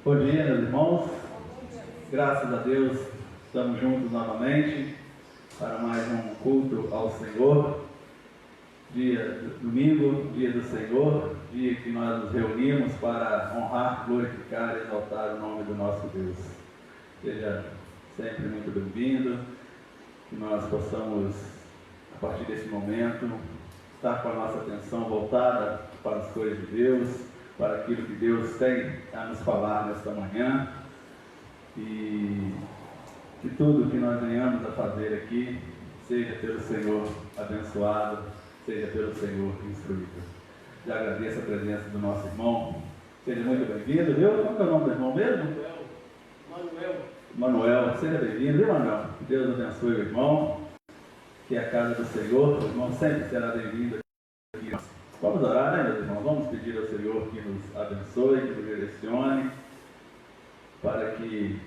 Bom dia, meus irmãos. Graças a Deus, estamos juntos novamente para mais um culto ao Senhor. Domingo, dia do Senhor, dia que nós nos reunimos para honrar, glorificar e exaltar o nome do nosso Deus. Seja sempre muito bem-vindo, que nós possamos, a partir desse momento, estar com a nossa atenção voltada para as coisas de Deus, para aquilo que Deus tem a nos falar nesta manhã, e que tudo que nós venhamos a fazer aqui seja pelo Senhor abençoado, seja pelo Senhor instruído. Já agradeço a presença do nosso irmão. Seja muito bem-vindo, viu? Qual é o nome do irmão mesmo? Manuel, seja bem-vindo, viu, Manuel? Que Deus abençoe o irmão, que é a casa do Senhor. O irmão sempre será bem-vindo aqui. Vamos orar, né, meus irmãos? Vamos pedir ao Senhor que nos abençoe, que nos direcione, para que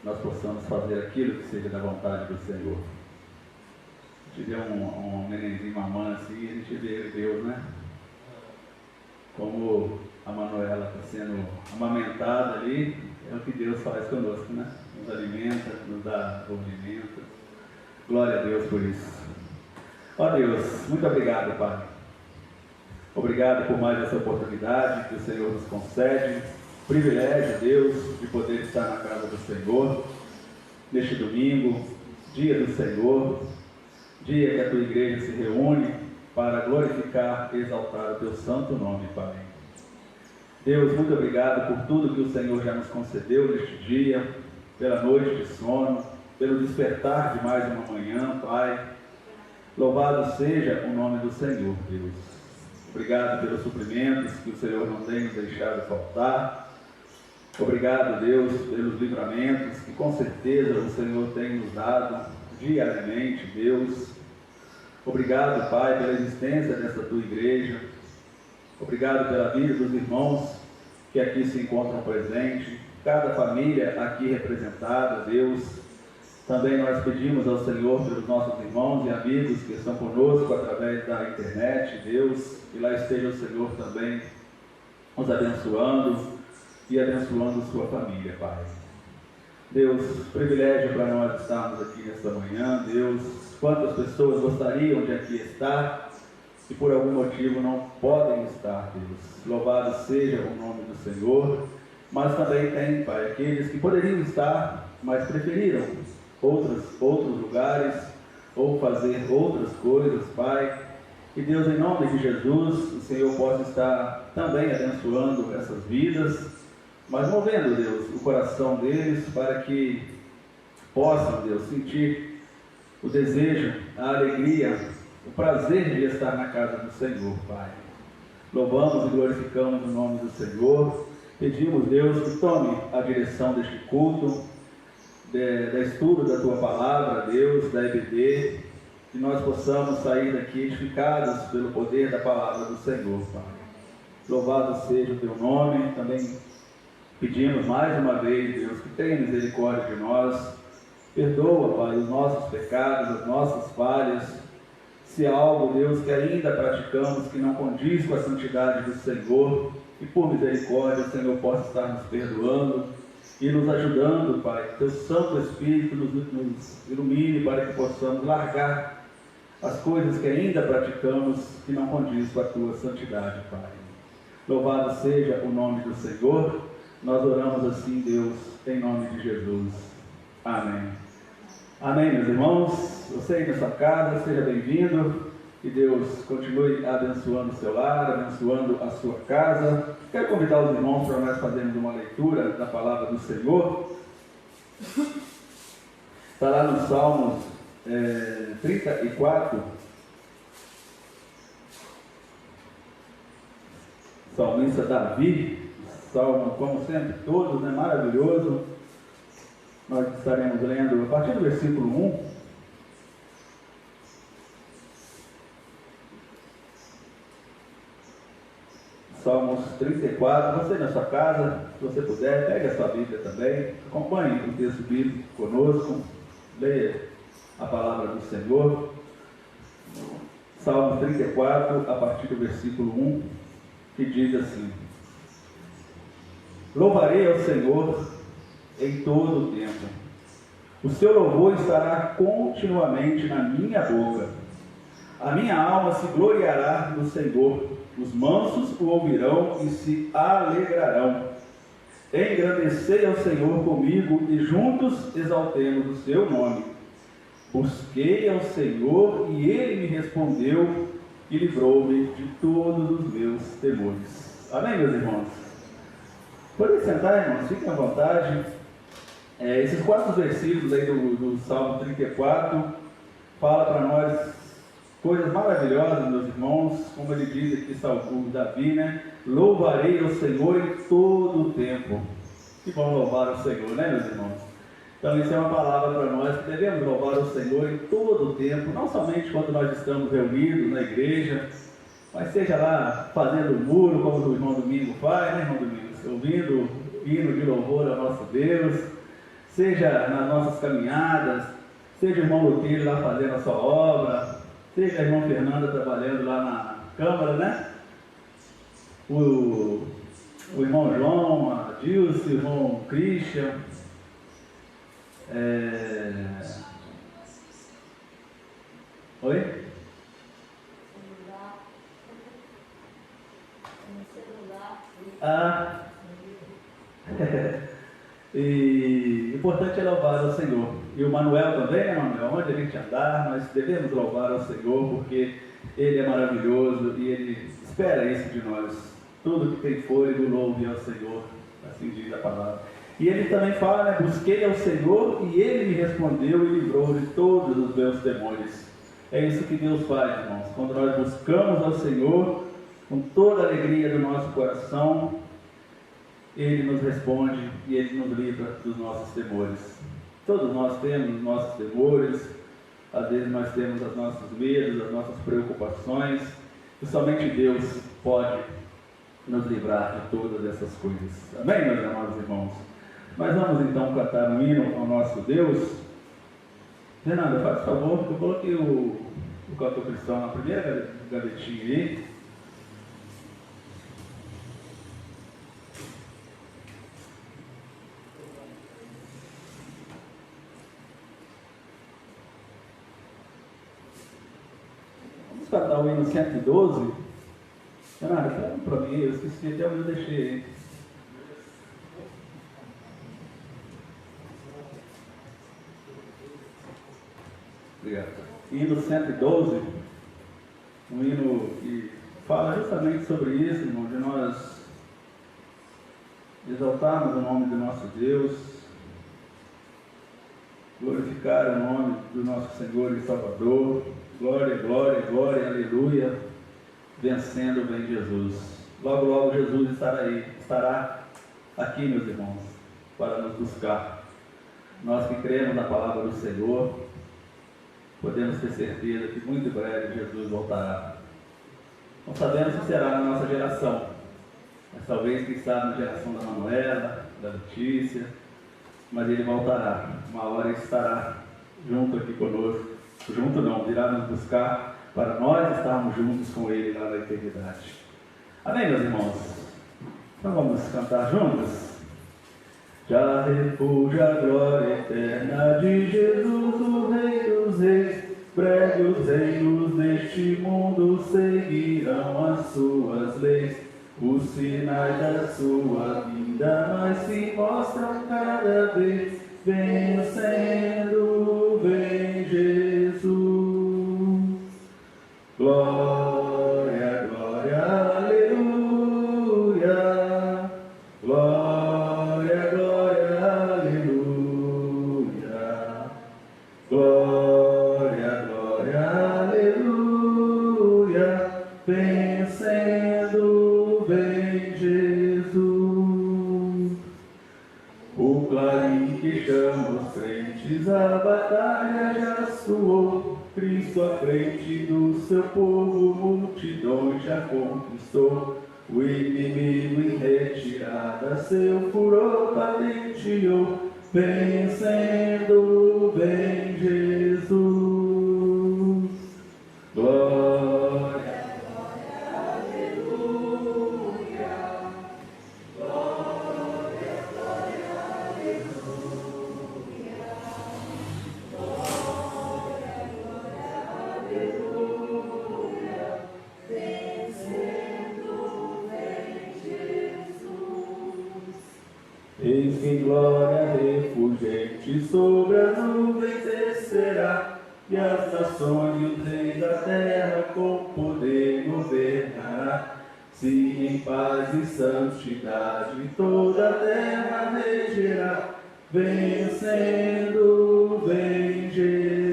nós possamos fazer aquilo que seja da vontade do Senhor. Se tiver um nenenzinho mamando assim, a gente vê Deus, né? Como a Manuela está sendo amamentada ali, é o que Deus faz conosco, né? Nos alimenta, nos dá movimento. Glória a Deus por isso. Ó Deus, muito obrigado, Pai. Obrigado por mais essa oportunidade que o Senhor nos concede. Privilégio, Deus, de poder estar na casa do Senhor, neste domingo, dia do Senhor, dia que a tua igreja se reúne para glorificar e exaltar o teu santo nome, Pai. Deus, muito obrigado por tudo que o Senhor já nos concedeu neste dia, pela noite de sono, pelo despertar de mais uma manhã, Pai. Louvado seja o nome do Senhor, Deus. Obrigado pelos suprimentos que o Senhor não tem nos deixado faltar. Obrigado, Deus, pelos livramentos que com certeza o Senhor tem nos dado diariamente, Deus. Obrigado, Pai, pela existência dessa tua igreja. Obrigado pela vida dos irmãos que aqui se encontram presentes, cada família aqui representada, Deus. Também nós pedimos ao Senhor pelos nossos irmãos e amigos que estão conosco através da internet, Deus, que lá esteja o Senhor também nos abençoando e abençoando sua família, Pai. Deus, privilégio para nós estarmos aqui nesta manhã, Deus. Quantas pessoas gostariam de aqui estar e por algum motivo não podem estar, Deus. Louvado seja o nome do Senhor. Mas também tem, Pai, aqueles que poderiam estar, mas preferiram outros lugares ou fazer outras coisas, Pai. Que Deus, em nome de Jesus, o Senhor possa estar também abençoando essas vidas, mas movendo, Deus, o coração deles para que possam, Deus, sentir o desejo, a alegria, o prazer de estar na casa do Senhor, Pai. Louvamos e glorificamos o nome do Senhor. Pedimos, Deus, que tome a direção deste culto, da estudo da Tua Palavra, Deus, da EBD, que nós possamos sair daqui edificados pelo poder da Palavra do Senhor, Pai. Louvado seja o Teu nome. Também pedimos mais uma vez, Deus, que tenha misericórdia de nós. Perdoa, Pai, os nossos pecados, as nossas falhas. Se há algo, Deus, que ainda praticamos que não condiz com a santidade do Senhor, que por misericórdia o Senhor possa estar nos perdoando e nos ajudando, Pai. Que Teu Santo Espírito nos ilumine para que possamos largar as coisas que ainda praticamos que não condiz com a Tua santidade, Pai. Louvado seja o nome do Senhor. Nós oramos assim, Deus, em nome de Jesus. Amém. Amém, meus irmãos. Você aí na sua casa, seja bem-vindo. Que Deus continue abençoando o seu lar, abençoando a sua casa. Quero convidar os irmãos para nós fazermos uma leitura da palavra do Senhor. Está lá no Salmos 34. Salmista Davi. Salmo, como sempre, todos, né? Maravilhoso. Nós estaremos lendo a partir do versículo 1. Salmos 34, você na sua casa, se você puder, pegue a sua Bíblia também, acompanhe o texto bíblico conosco, leia a palavra do Senhor. Salmos 34, a partir do versículo 1, que diz assim: Louvarei ao Senhor em todo o tempo. O seu louvor estará continuamente na minha boca. A minha alma se gloriará no Senhor. Os mansos o ouvirão e se alegrarão. Engrandecei ao Senhor comigo e juntos exaltemos o seu nome. Busquei ao Senhor e ele me respondeu e livrou-me de todos os meus temores. Amém, meus irmãos? Podem sentar, irmãos, fiquem à vontade. Esses 4 versículos aí do Salmo 34 fala para nós coisas maravilhosas, meus irmãos, como ele diz aqui, Salmo Davi, né? Louvarei ao Senhor em todo o tempo. Que bom louvar o Senhor, né, meus irmãos? Então isso é uma palavra para nós que devemos louvar o Senhor em todo o tempo, não somente quando nós estamos reunidos na igreja, mas seja lá fazendo o muro, como o irmão Domingo faz, né, irmão Domingo? Ouvindo hino de louvor ao nosso Deus, seja nas nossas caminhadas, seja o irmão Luqueiro lá fazendo a sua obra, seja a irmã Fernanda trabalhando lá na Câmara, né? O irmão João, a Dilce, o irmão Christian. Oi? E o importante é louvar ao Senhor. E o Manuel também, né, Manuel? Onde a gente andar, nós devemos louvar ao Senhor, porque Ele é maravilhoso e Ele espera isso de nós. Tudo que tem fôlego, louve ao Senhor, assim diz a palavra. E Ele também fala, né, busquei ao Senhor e Ele me respondeu e livrou de todos os meus temores. É isso que Deus faz, irmãos. Quando nós buscamos ao Senhor, com toda a alegria do nosso coração, Ele nos responde e Ele nos livra dos nossos temores. Todos nós temos os nossos temores, às vezes nós temos os nossos medos, as nossas preocupações, e somente Deus pode nos livrar de todas essas coisas. Amém, meus amados irmãos? Nós vamos então cantar um hino ao nosso Deus. Fernanda, faz favor, eu coloquei o cantor cristão na primeira gavetinha aí. Vamos cantar o hino 112. Fernanda, pega para mim, eu esqueci até onde eu deixei, hein? Obrigado. Hino 112, um hino que fala justamente sobre isso, irmão, de nós exaltarmos o nome do nosso Deus, glorificar o nome do nosso Senhor e Salvador. Glória, glória, glória, aleluia, vencendo bem Jesus. Logo, logo Jesus estará aqui, meus irmãos, para nos buscar. Nós que cremos na palavra do Senhor, podemos ter certeza que muito em breve Jesus voltará. Não sabemos se será na nossa geração, mas talvez, quem sabe, na geração da Manuela, da Letícia, mas Ele voltará. Uma hora Ele estará junto aqui conosco. Junto não, virá nos buscar para nós estarmos juntos com Ele lá na eternidade. Amém, meus irmãos? Então vamos cantar juntos? Já refulge a glória eterna de Jesus, o Rei dos Reis. Breve os reinos deste mundo seguirão as suas leis. Os sinais da sua vinda mais se mostram cada vez. Vencendo, vem Jesus. Glória, glória, aleluia. Glória, glória, aleluia. Glória, glória, aleluia. Vencendo, vem Jesus. O clarim que chama os crentes, a batalha já soou. Cristo à frente do seu povo, multidões já conquistou. O inimigo em retirada, seu furor patenteou. Vencendo, vem Jesus. Glória. Glória, aleluia. Glória. em glória refulgente, sobre as nuvens descerá, e as nações e os reis da terra com poder governará. Se em paz e santidade toda a terra regerá, vencendo, vem Jesus.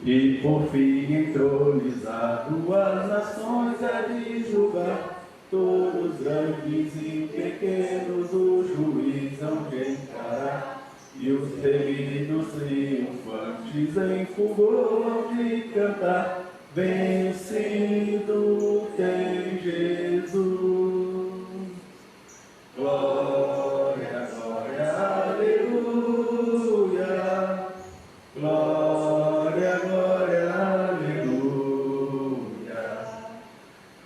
E por fim entronizado as nações há de julgar, todos grandes e pequenos o juiz hão de encarar, e os remidos triunfantes em fulgor hão de cantar, vencido tem Jesus. Glória, glória, aleluia, glória, glória, aleluia.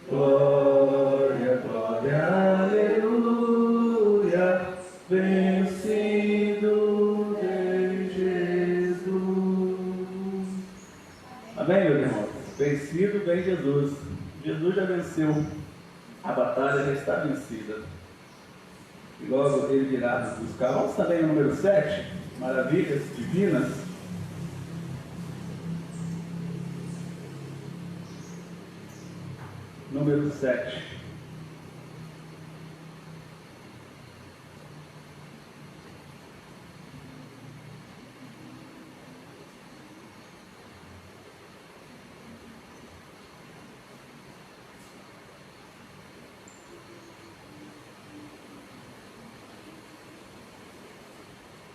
Glória, glória, aleluia. Vencido em Jesus. Amém, meus irmãos? Vencido em Jesus. Jesus já venceu. A batalha já está vencida. E logo ele virá nos buscar. Vamos também no número 7. Maravilhas divinas. Número 7.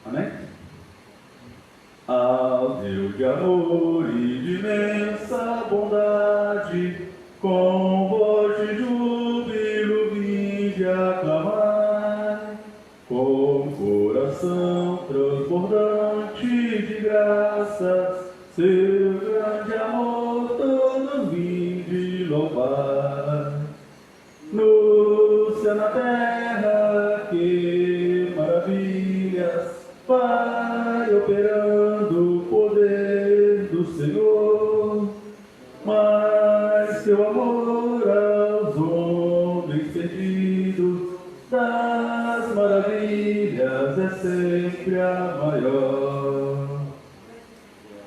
Amém? Ao Deus de amor e de imensa bondade, com voz de júbilo vinde aclamar, com coração transbordante de graças, seu grande amor todos vinde louvar. No céu, na terra, que maravilhas vai operando o poder do Senhor, mas seu amor aos homens perdidos das maravilhas é sempre a maior.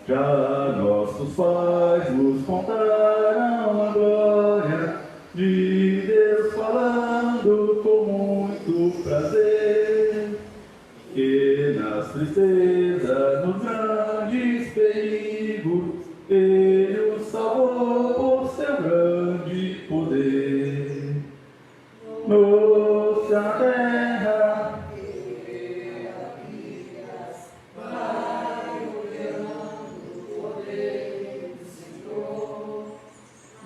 Já nossos pais nos contaram a glória de Deus falando com muito prazer, que nas tristezas, nos grandes perigos, Ele os salvou por seu grande poder. No céu, na terra, vai operando o poder do Senhor,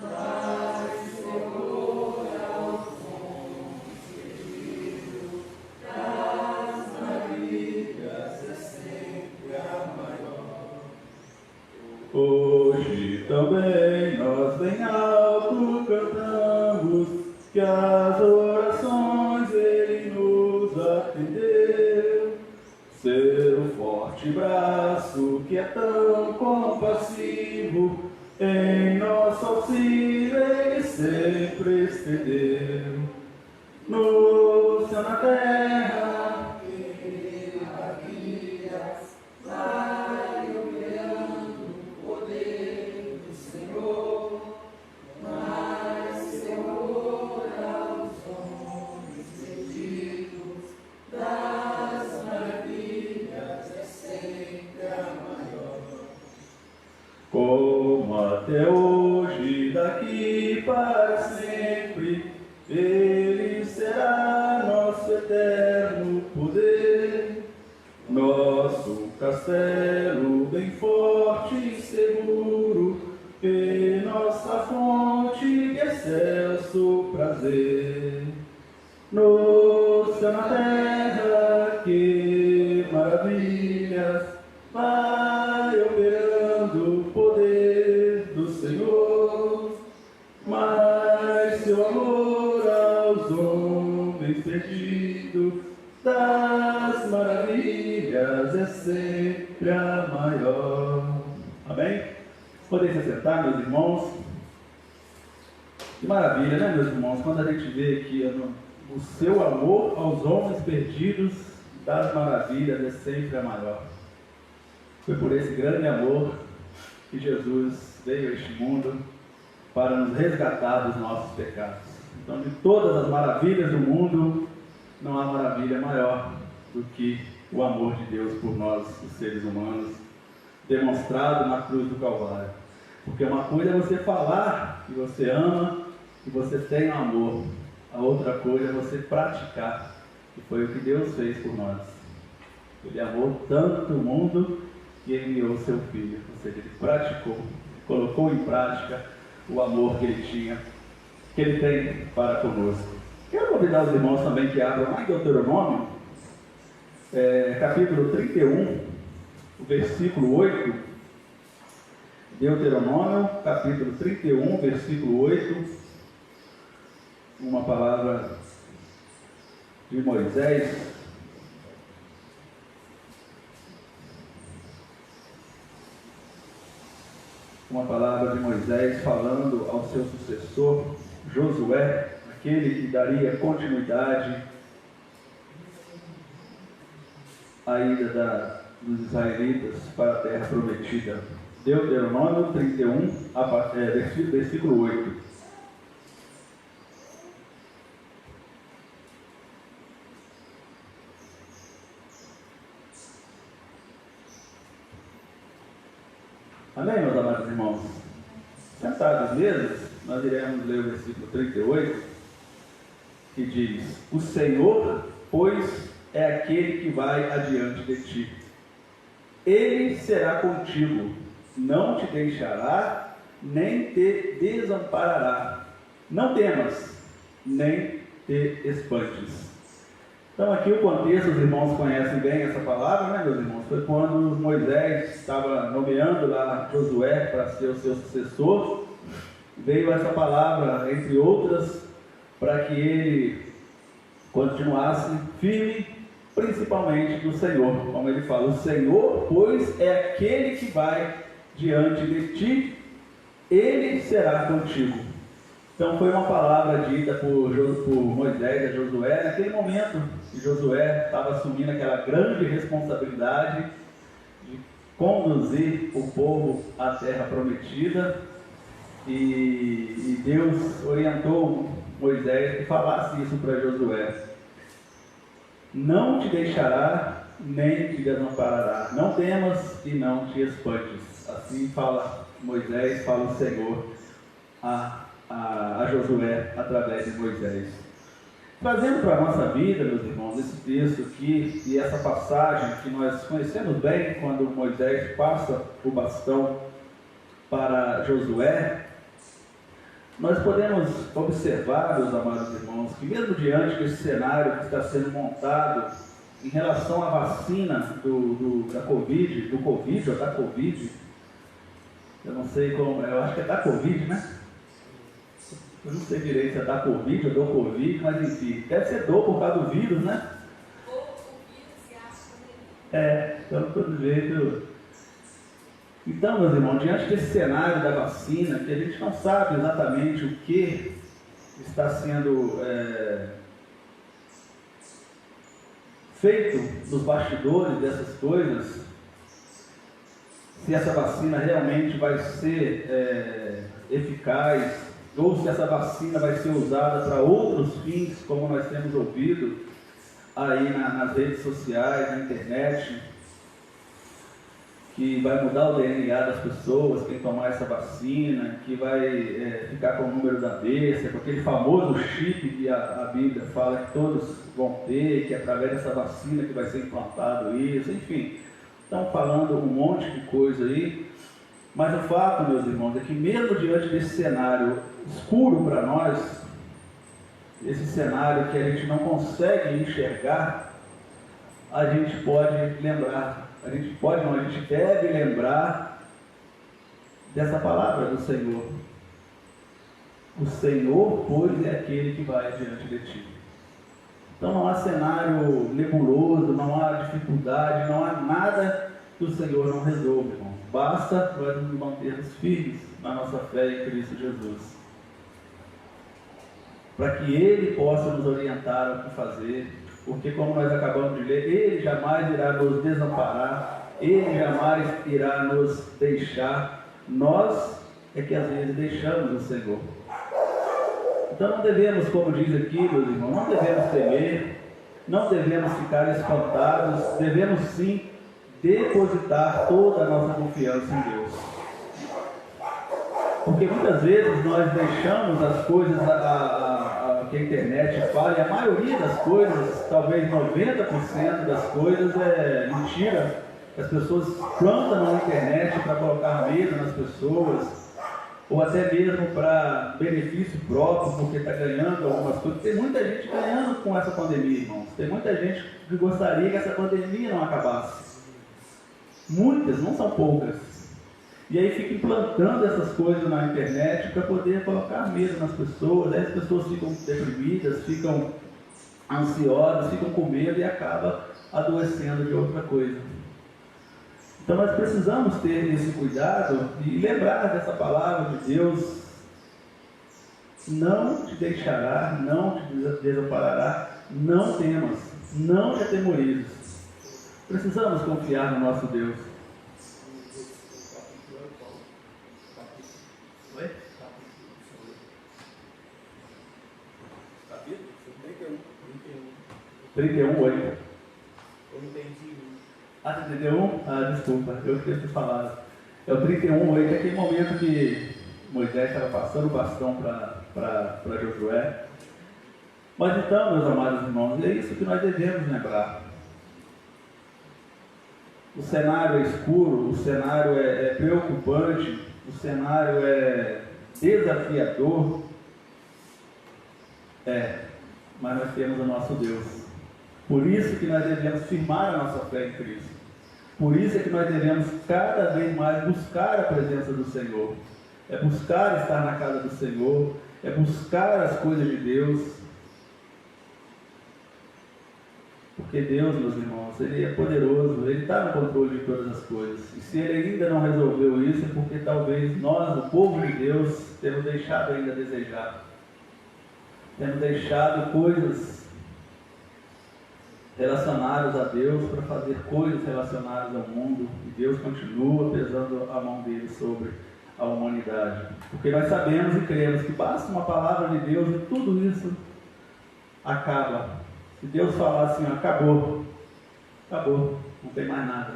mas seu amor aos homens perdidos das maravilhas é sempre a maior. Hoje também nós bem alto cantamos, que as orações Ele nos atendeu. Seu forte braço, que é tão compassivo, em nosso auxílio Ele sempre estendeu. No céu, na terra, que maravilhas vai operando o poder do Senhor, mas seu amor aos homens perdidos das maravilhas é sempre a maior. Como até hoje, daqui para sempre, Ele será nosso eterno poder, nosso castelo bem forte e seguro, e nossa fonte de excelso prazer. No céu, na terra, que maravilhas vai operando o poder seu amor aos homens perdidos, das maravilhas é sempre a maior. Amém? Podem se assentar, meus irmãos. Que maravilha, né, meus irmãos? Quando a gente vê aqui o seu amor aos homens perdidos, das maravilhas é sempre a maior. Foi por esse grande amor que Jesus veio a este mundo para nos resgatar dos nossos pecados. Então, de todas as maravilhas do mundo, não há maravilha maior do que o amor de Deus por nós, os seres humanos, demonstrado na cruz do Calvário. Porque uma coisa é você falar que você ama, que você tem amor. A outra coisa é você praticar, que foi o que Deus fez por nós. Ele amou tanto o mundo que enviou seu Filho. Ou seja, ele praticou, colocou em prática o amor que ele tinha, que ele tem para conosco. Quero convidar os irmãos também que abram lá em Deuteronômio, capítulo 31, o versículo 8. Deuteronômio, capítulo 31, versículo 8. Uma palavra de Moisés. Uma palavra de Moisés falando ao seu sucessor, Josué, aquele que daria continuidade à ida dos israelitas para a terra prometida. Deuteronômio 31, versículo 8. Amém, meus amados irmãos? Sentados mesmo, nós iremos ler o versículo 38, que diz: o Senhor, pois, é aquele que vai adiante de ti. Ele será contigo, não te deixará, nem te desamparará. Não temas, nem te espantes. Então aqui o contexto, os irmãos conhecem bem essa palavra, né, meus irmãos? Foi quando Moisés estava nomeando lá Josué para ser o seu sucessor. Veio essa palavra, entre outras, para que ele continuasse firme, principalmente no Senhor. Como ele fala, o Senhor, pois, é aquele que vai diante de ti, ele será contigo. Então foi uma palavra dita por Moisés a Josué, naquele momento que Josué estava assumindo aquela grande responsabilidade de conduzir o povo à terra prometida, e Deus orientou Moisés que falasse isso para Josué: não te deixará, nem te desamparará, não temas e não te espantes. Assim fala Moisés, fala o Senhor a Josué através de Moisés. Trazendo para a nossa vida, meus irmãos, esse texto aqui e essa passagem que nós conhecemos bem, quando Moisés passa o bastão para Josué, nós podemos observar, meus amados irmãos, que mesmo diante desse cenário que está sendo montado em relação à vacina da Covid, ou da Covid, eu não sei como, eu acho que é da Covid, né? Eu não sei direito se é da Covid ou do Covid, mas enfim, deve ser por causa do vírus, né? Ou o vírus se acha. Então, de todo jeito. Então, meus irmãos, diante desse cenário da vacina, que a gente não sabe exatamente o que está sendo feito nos bastidores dessas coisas, se essa vacina realmente vai ser eficaz, ou se essa vacina vai ser usada para outros fins, como nós temos ouvido aí nas redes sociais, na internet, que vai mudar o DNA das pessoas, quem tomar essa vacina, que vai ficar com o número da besta, com aquele famoso chip que a Bíblia fala que todos vão ter, que é através dessa vacina que vai ser implantado isso, enfim, estão falando um monte de coisa aí. Mas o fato, meus irmãos, é que mesmo diante desse cenário escuro para nós, esse cenário que a gente não consegue enxergar, a gente pode lembrar, a gente deve lembrar dessa palavra do Senhor. O Senhor, pois, é aquele que vai diante de ti. Então não há cenário nebuloso, não há dificuldade, não há nada que o Senhor não resolva, irmão. Basta nós nos mantermos firmes na nossa fé em Cristo Jesus, para que Ele possa nos orientar ao que fazer, porque como nós acabamos de ler, Ele jamais irá nos desamparar, Ele jamais irá nos deixar. Nós é que às vezes deixamos o Senhor. Então não devemos, como diz aqui, meus irmãos, não devemos temer, não devemos ficar espantados, devemos sim depositar toda a nossa confiança em Deus. Porque muitas vezes nós deixamos as coisas que a internet fala, e a maioria das coisas, talvez 90% das coisas é mentira. As pessoas plantam na internet para colocar medo nas pessoas, ou até mesmo para benefício próprio, porque está ganhando algumas coisas. Tem muita gente ganhando com essa pandemia, irmãos. Tem muita gente que gostaria que essa pandemia não acabasse. Muitas, não são poucas. E aí fica implantando essas coisas na internet para poder colocar medo nas pessoas. Aí as pessoas ficam deprimidas, ficam ansiosas, ficam com medo e acabam adoecendo de outra coisa. Então nós precisamos ter esse cuidado e lembrar dessa palavra de Deus: não te deixará, não te desamparará, não temas, não te atemorizes. Precisamos confiar no nosso Deus. Oi? Capítulo 31, 8. Eu entendi. Ah, você entendeu? Ah, desculpa, eu esqueci de falar. É o 31:8, aquele momento que Moisés estava passando o bastão para Josué. Mas então, meus amados irmãos, é isso que nós devemos lembrar. O cenário é escuro, o cenário é preocupante, o cenário é desafiador. Mas nós temos o nosso Deus. Por isso que nós devemos firmar a nossa fé em Cristo. Por isso é que nós devemos cada vez mais buscar a presença do Senhor. É buscar estar na casa do Senhor, é buscar as coisas de Deus. Porque Deus, meus irmãos, Ele é poderoso, Ele está no controle de todas as coisas. E se Ele ainda não resolveu isso, é porque talvez nós, o povo de Deus, temos deixado ainda a desejar. Temos deixado coisas relacionadas a Deus para fazer coisas relacionadas ao mundo, e Deus continua pesando a mão dele sobre a humanidade, porque nós sabemos e cremos que basta uma palavra de Deus e tudo isso acaba. Se Deus falar assim, acabou, não tem mais nada.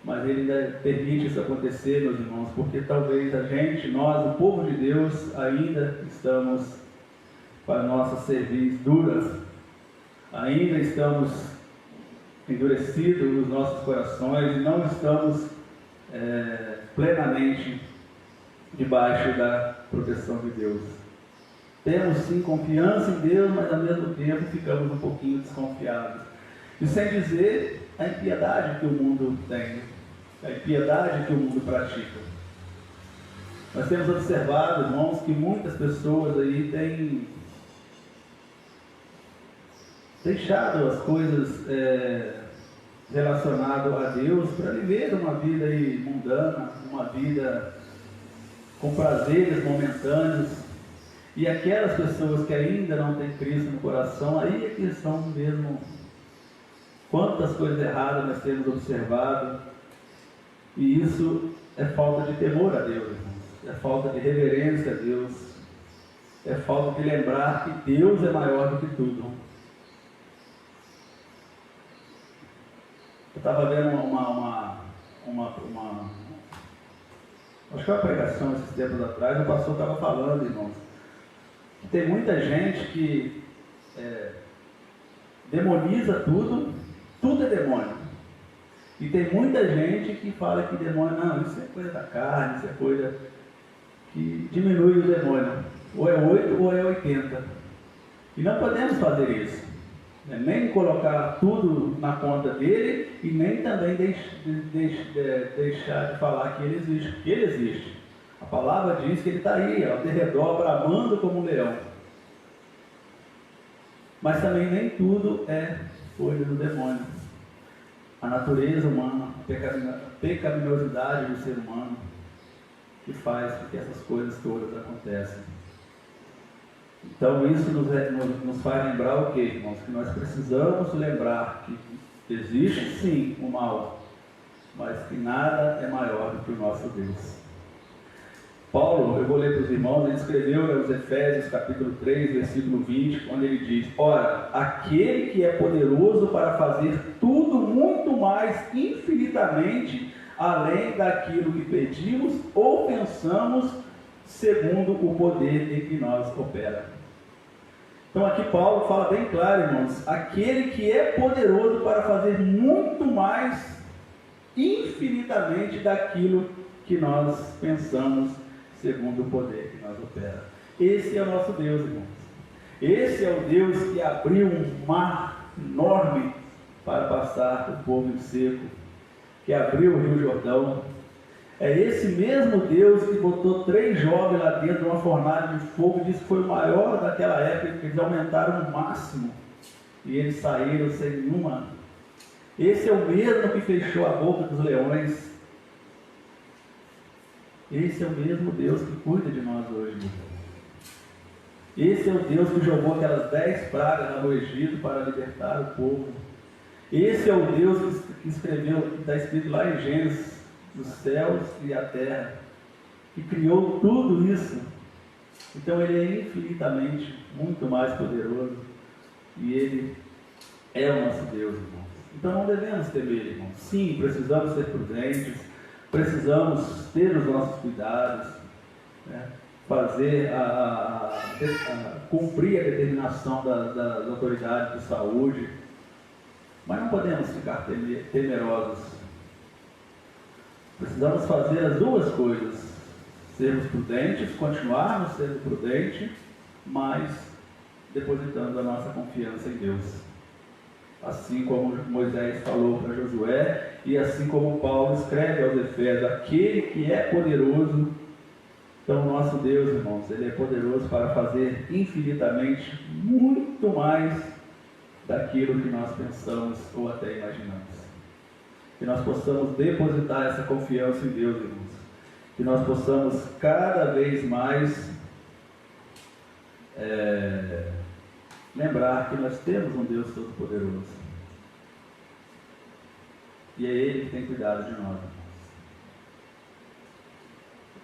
Mas Ele ainda permite isso acontecer, meus irmãos, porque talvez a gente, nós, o povo de Deus, ainda estamos com as nossas cerviz duras, ainda estamos endurecidos nos nossos corações e não estamos plenamente debaixo da proteção de Deus. Temos sim confiança em Deus, mas ao mesmo tempo ficamos um pouquinho desconfiados. E sem dizer a impiedade que o mundo tem, a impiedade que o mundo pratica. Nós temos observado, irmãos, que muitas pessoas aí têm deixado as coisas relacionadas a Deus para viver uma vida aí mundana, uma vida com prazeres momentâneos. E aquelas pessoas que ainda não têm Cristo no coração, aí é que estão mesmo. Quantas coisas erradas nós temos observado, e isso é falta de temor a Deus, irmãos. É falta de reverência a Deus, é falta de lembrar que Deus é maior do que tudo. Eu estava vendo acho que uma pregação esses tempos atrás, o pastor estava falando, irmãos, que tem muita gente que demoniza tudo é demônio. E tem muita gente que fala que demônio, não, isso é coisa da carne, isso é coisa que diminui o demônio. Ou é 8 ou é 80. E não podemos fazer isso. Nem colocar tudo na conta dele e nem também deixar de falar que ele existe. Porque ele existe. A palavra diz que ele está aí, ao derredor, bramando como um leão. Mas também nem tudo é coisa do demônio. A natureza humana, a pecaminosidade do ser humano, que faz com que essas coisas todas aconteçam. Então isso nos faz lembrar o quê, irmãos? Que nós precisamos lembrar que existe sim o mal, mas que nada é maior do que o nosso Deus. Paulo, eu vou ler para os irmãos, ele escreveu nos Efésios capítulo 3, versículo 20, onde ele diz: ora, aquele que é poderoso para fazer tudo muito mais infinitamente além daquilo que pedimos ou pensamos, segundo o poder em que nós opera. Então aqui Paulo fala bem claro, irmãos, aquele que é poderoso para fazer muito mais infinitamente daquilo que nós pensamos, segundo o poder que nós opera. Esse é o nosso Deus, irmãos. Esse é o Deus que abriu um mar enorme para passar o povo em seco, que abriu o Rio Jordão. É esse mesmo Deus que botou 3 jovens lá dentro de uma fornalha de fogo, disse que foi o maior daquela época, que eles aumentaram no máximo e eles saíram sem nenhuma. Esse é o mesmo que fechou a boca dos leões. Esse é o mesmo Deus que cuida de nós hoje, meu irmão. Esse é o Deus que jogou aquelas 10 pragas no Egito para libertar o povo. Esse é o Deus que escreveu, que está escrito lá em Gênesis, os céus e a terra, que criou tudo isso. Então ele é infinitamente muito mais poderoso e ele é o nosso Deus, irmãos. Então não devemos temer, irmãos. Sim, precisamos ser prudentes, precisamos ter os nossos cuidados, né? Fazer cumprir a determinação das autoridades de saúde, mas não podemos ficar temerosos. Precisamos fazer as duas coisas: sermos prudentes, continuarmos sendo prudentes, mas depositando a nossa confiança em Deus. Assim como Moisés falou para Josué, e assim como Paulo escreve aos Efésios, aquele que é poderoso. Então, o nosso Deus, irmãos, ele é poderoso para fazer infinitamente muito mais daquilo que nós pensamos ou até imaginamos. Que nós possamos depositar essa confiança em Deus, irmãos. Que nós possamos cada vez mais lembrar que nós temos um Deus Todo-Poderoso. E é Ele que tem cuidado de nós, irmãos.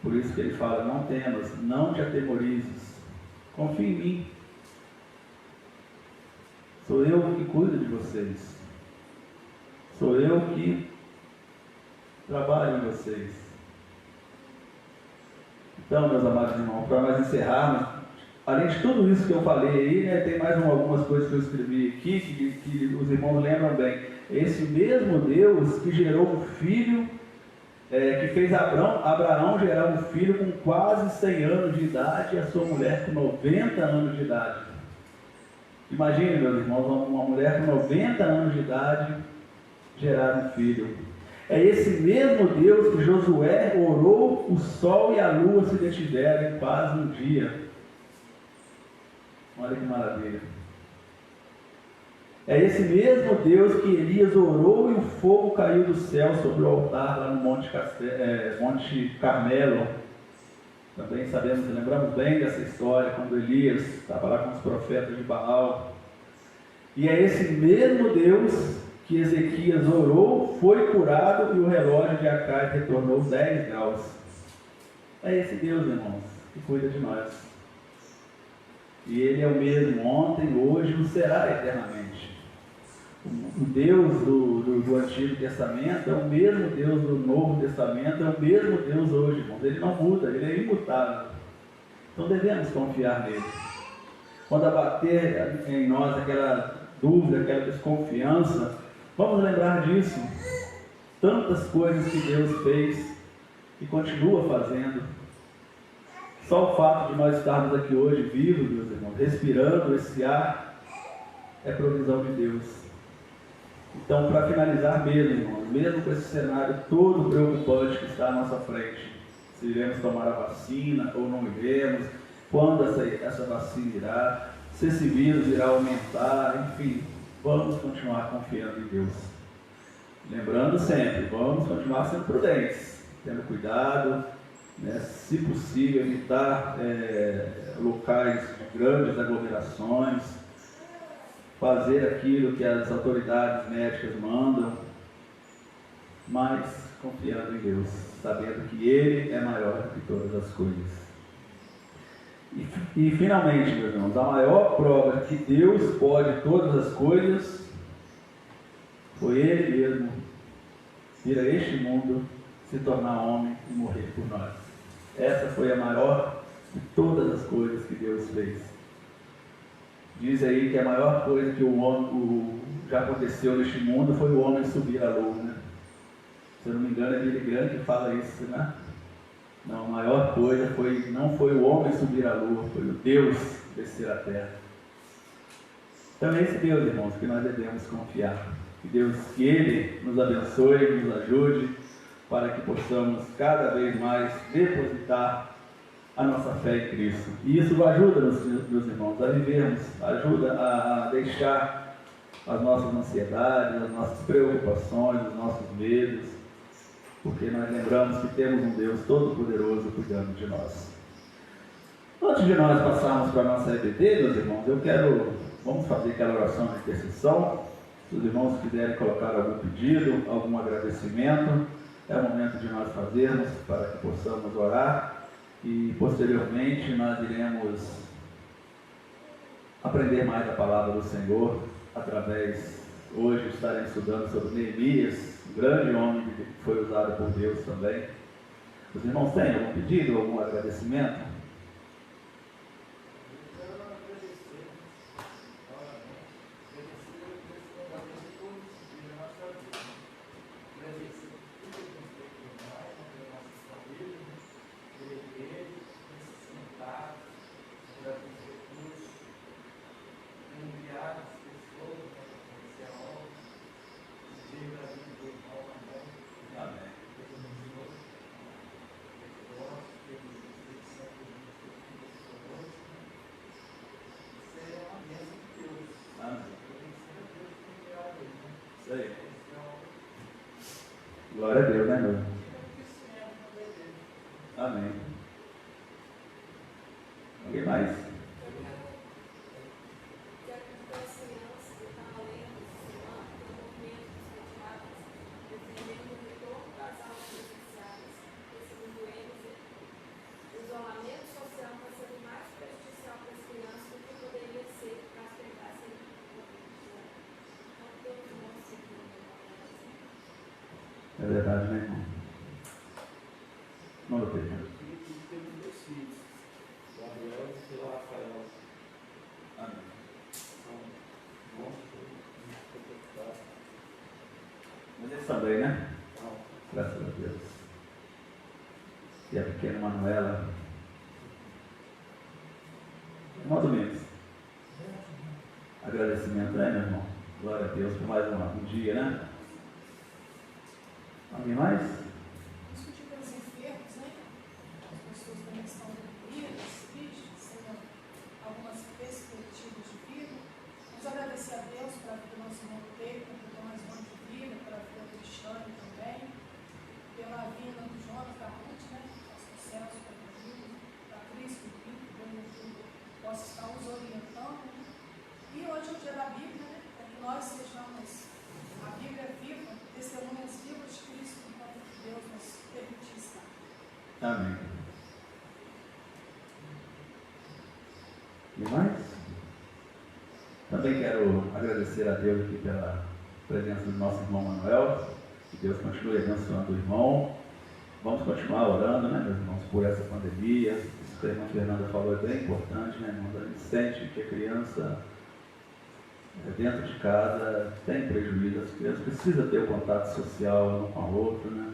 Por isso que Ele fala: não temas, não te atemorizes, confie em mim. Sou eu que cuido de vocês. Sou eu que trabalho em vocês. Então, meus amados irmãos, para nós encerrarmos, além de tudo isso que eu falei aí, né, tem mais algumas coisas que eu escrevi aqui, que os irmãos lembram bem. Esse mesmo Deus que gerou um filho, que fez Abraão gerar um filho com quase 100 anos de idade e a sua mulher com 90 anos de idade. Imagine, meus irmãos, uma mulher com 90 anos de idade gerar um filho. É esse mesmo Deus que Josué orou, o sol e a lua se detiveram em quase um dia. Olha que maravilha. É esse mesmo Deus que Elias orou e o fogo caiu do céu sobre o altar lá no Monte Carmelo. Também lembramos bem dessa história, quando Elias estava lá com os profetas de Baal. E é esse mesmo Deus que Ezequias orou, foi curado e o relógio de Acai retornou 10 graus. É esse Deus, irmãos, que cuida de nós. E Ele é o mesmo ontem, hoje e o será eternamente. O Deus do Antigo Testamento é o mesmo Deus do Novo Testamento, é o mesmo Deus hoje, irmãos. Ele não muda, Ele é imutável. Então devemos confiar nele. Quando abater em nós aquela dúvida, aquela desconfiança, vamos lembrar disso. Tantas coisas que Deus fez e continua fazendo. Só o fato de nós estarmos aqui hoje vivos, meus irmãos, respirando esse ar, é provisão de Deus. Então, para finalizar mesmo, irmãos, mesmo com esse cenário todo preocupante que está à nossa frente, se iremos tomar a vacina ou não iremos, quando essa vacina irá, se esse vírus irá aumentar, enfim, vamos continuar confiando em Deus. Lembrando sempre, vamos continuar sendo prudentes, tendo cuidado, né, se possível, evitar locais de grandes aglomerações, fazer aquilo que as autoridades médicas mandam, mas confiando em Deus, sabendo que Ele é maior do que todas as coisas. E finalmente, meus irmãos, a maior prova de que Deus pode todas as coisas foi Ele mesmo vir a este mundo, se tornar homem e morrer por nós. Essa foi a maior de todas as coisas que Deus fez. Diz aí que a maior coisa que já aconteceu neste mundo foi o homem subir à lua, né? Se eu não me engano, é Billy Graham que fala isso, né? Não, a maior coisa não foi o homem subir à lua, foi o Deus descer à terra. Então é esse Deus, irmãos, que nós devemos confiar. Que Ele nos abençoe, nos ajude, para que possamos cada vez mais depositar a nossa fé em Cristo. E isso ajuda-nos, meus irmãos, a vivermos, ajuda a deixar as nossas ansiedades, as nossas preocupações, os nossos medos, porque nós lembramos que temos um Deus todo-poderoso cuidando de nós. Antes de nós passarmos para a nossa EBD, meus irmãos, vamos fazer aquela oração de intercessão. Se os irmãos quiserem colocar algum pedido, algum agradecimento, é o momento de nós fazermos para que possamos orar e posteriormente nós iremos aprender mais a palavra do Senhor hoje estaremos estudando sobre Neemias, um grande homem que foi usado por Deus também. Os irmãos têm algum pedido, algum agradecimento? Glória a Deus, né, meu? Amém. Alguém mais? É verdade, né, irmão? Manda o Pedro. Temos dois filhos, Gabriel e Rafael. Amém. São muito preocupados. Mas eles também, né? Não. Graças a Deus. E a pequena Manuela. Irmão Domingos. Agradecimento, né, meu irmão? Glória a Deus por mais um dia, né? Alguém mais? Discutir pelos enfermos, né? As pessoas também estão deprimidas, tristes, sem algumas perspectivas de vida. Vamos agradecer a Deus pela vida do nosso irmão Pedro, que deu mais um ano de vida, pela vida do Cristiano também, pela vinda do Jonas, da Ruth, né? Nossos céus, para o Brasil, da Cristo, que Deus possa estar nos orientando. E hoje é o dia da Bíblia, né? Para que nós sejamos a Bíblia viva, testemunhas vivas de Cristo, enquanto Deus nos permitir estar. Amém. E mais? Também quero agradecer a Deus aqui pela presença do nosso irmão Manuel. Que Deus continue abençoando o irmão. Vamos continuar orando, né, meus irmãos, por essa pandemia. Isso que a irmã Fernanda falou é bem importante, né, irmãos? A gente sente que a criança dentro de casa tem prejuízo, as crianças precisam ter o contato social um com a outra, né?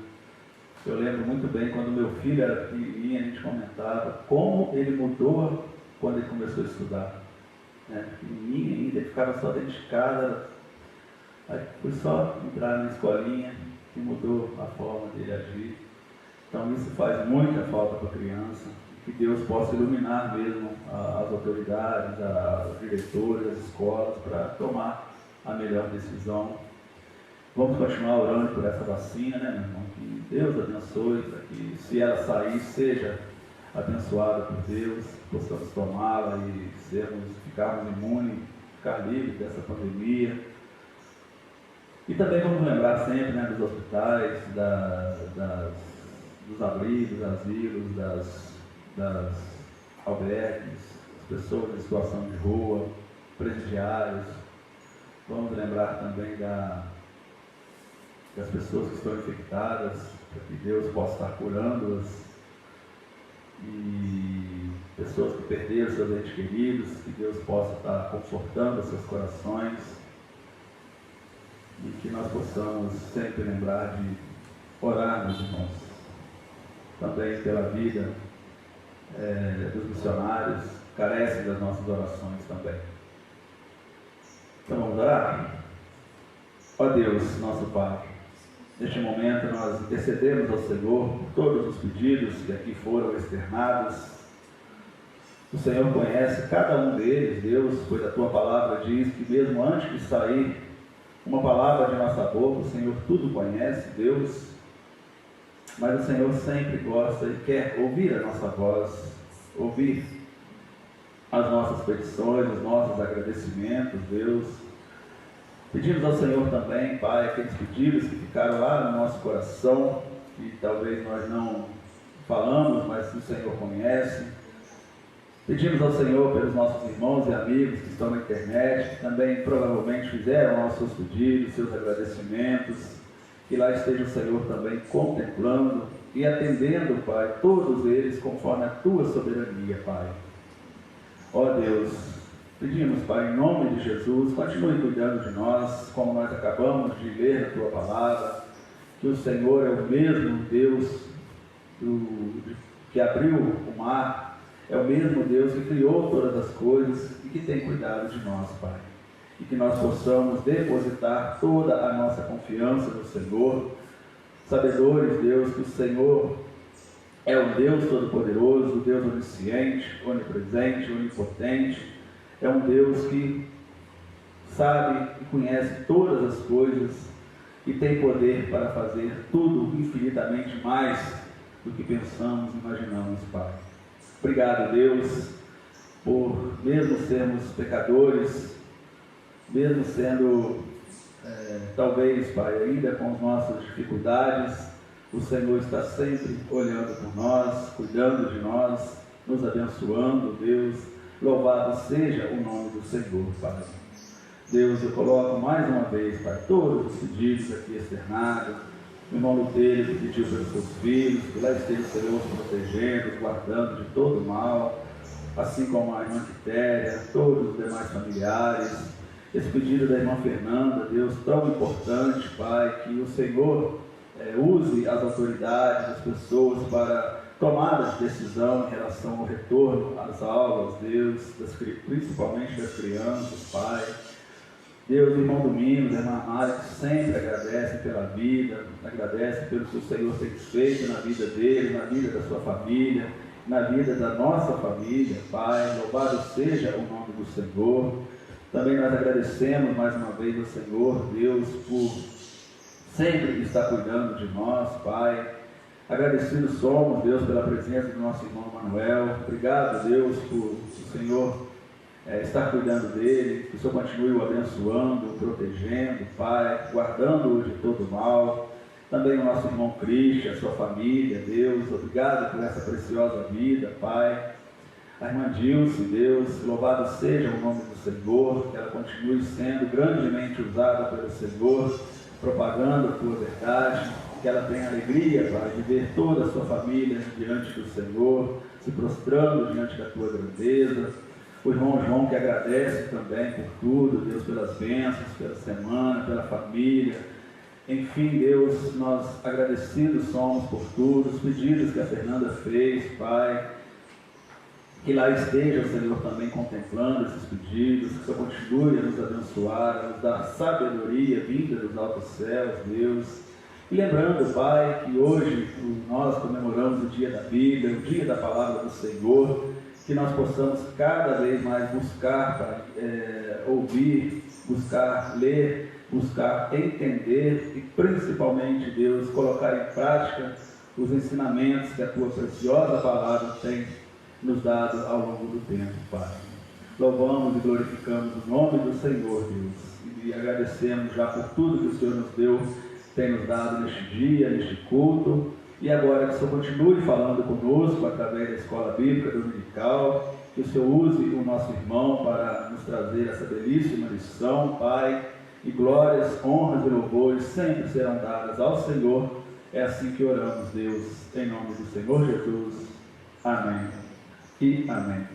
Eu lembro muito bem quando meu filho era pequenininho, a gente comentava como ele mudou quando ele começou a estudar, né? Pequenininho ainda, ele ficava só dentro de casa, aí foi só entrar na escolinha que mudou a forma dele agir. Então isso faz muita falta para a criança, que Deus possa iluminar mesmo as autoridades, os diretores, as escolas, para tomar a melhor decisão. Vamos continuar orando por essa vacina, né, meu irmão? Que Deus abençoe, para que, se ela sair, seja abençoada por Deus, possamos tomá-la e ficarmos imunes, ficar livres dessa pandemia. E também vamos lembrar sempre, né, dos hospitais, dos abrigos, asilos, das albergues, as pessoas em situação de rua, presidiários. Vamos lembrar também das pessoas que estão infectadas, para que Deus possa estar curando-as, e pessoas que perderam seus entes queridos, que Deus possa estar confortando seus corações, e que nós possamos sempre lembrar de orar, meus irmãos, também pela vida dos missionários, carecem das nossas orações também. Então vamos orar? Ó Deus, nosso Pai, neste momento nós intercedemos ao Senhor por todos os pedidos que aqui foram externados. O Senhor conhece cada um deles, Deus, pois a Tua palavra diz que mesmo antes de sair uma palavra de nossa boca, o Senhor tudo conhece, Deus. Mas o Senhor sempre gosta e quer ouvir a nossa voz, ouvir as nossas petições, os nossos agradecimentos, Deus. Pedimos ao Senhor também, Pai, aqueles pedidos que ficaram lá no nosso coração, que talvez nós não falamos, mas o Senhor conhece. Pedimos ao Senhor pelos nossos irmãos e amigos que estão na internet, que também provavelmente fizeram os seus pedidos, seus agradecimentos, que lá esteja o Senhor também contemplando e atendendo, Pai, todos eles conforme a Tua soberania, Pai. Ó Deus, pedimos, Pai, em nome de Jesus, continue cuidando de nós, como nós acabamos de ler a Tua palavra, que o Senhor é o mesmo Deus que abriu o mar, é o mesmo Deus que criou todas as coisas e que tem cuidado de nós, Pai. E que nós possamos depositar toda a nossa confiança no Senhor, sabedores, Deus, que o Senhor é o Deus Todo-Poderoso, o Deus onisciente, onipresente, onipotente. É um Deus que sabe e conhece todas as coisas e tem poder para fazer tudo infinitamente mais do que pensamos e imaginamos, Pai. Obrigado, Deus, por mesmo sermos pecadores, mesmo sendo, talvez, Pai, ainda com as nossas dificuldades, o Senhor está sempre olhando por nós, cuidando de nós, nos abençoando, Deus. Louvado seja o nome do Senhor, Pai. Deus, eu coloco mais uma vez, Pai, todos os pedidos aqui externados, no nome dele que pediu pelos seus filhos, que lá esteja o Senhor os protegendo, guardando de todo mal, assim como a irmã Quitéria, todos os demais familiares. Esse pedido da irmã Fernanda, Deus, tão importante, Pai, que o Senhor use as autoridades, as pessoas para tomadas de decisão em relação ao retorno às aulas, Deus, principalmente das crianças, Pai. Deus, irmão Domingos, irmã Mara, que sempre agradece pela vida, agradece pelo que o Senhor tem feito na vida dele, na vida da sua família, na vida da nossa família, Pai. Louvado seja o nome do Senhor. Também nós agradecemos mais uma vez ao Senhor, Deus, por sempre estar cuidando de nós, Pai. Agradecidos somos, Deus, pela presença do nosso irmão Manuel. Obrigado, Deus, por o Senhor estar cuidando dele, que o Senhor continue o abençoando, o protegendo, Pai, guardando-o de todo mal. Também o nosso irmão Cristian, a sua família, Deus, obrigado por essa preciosa vida, Pai. A irmã Dilce, Deus, louvado seja o nome do Senhor, que ela continue sendo grandemente usada pelo Senhor, propagando a tua verdade, que ela tenha alegria, Pai, de ver toda a sua família diante do Senhor, se prostrando diante da tua grandeza. O irmão João, que agradece também por tudo, Deus, pelas bênçãos, pela semana, pela família. Enfim, Deus, nós agradecidos somos por tudo, os pedidos que a Fernanda fez, Pai. Que lá esteja o Senhor também contemplando esses pedidos, que o Senhor continue a nos abençoar, a nos dar sabedoria vinda dos altos céus, Deus. E lembrando, Pai, que hoje nós comemoramos o dia da Bíblia, o dia da Palavra do Senhor, que nós possamos cada vez mais buscar, Pai, ouvir, buscar ler, buscar entender e principalmente, Deus, colocar em prática os ensinamentos que a Tua preciosa Palavra tem nos dado ao longo do tempo, Pai. Louvamos e glorificamos o nome do Senhor, Deus, e agradecemos já por tudo que o Senhor nos deu, tem nos dado neste dia, neste culto, e agora que o Senhor continue falando conosco através da Escola Bíblica Dominical, que o Senhor use o nosso irmão para nos trazer essa belíssima lição, Pai, e glórias, honras e louvores sempre serão dadas ao Senhor. É assim que oramos, Deus, em nome do Senhor Jesus. Amém e amém.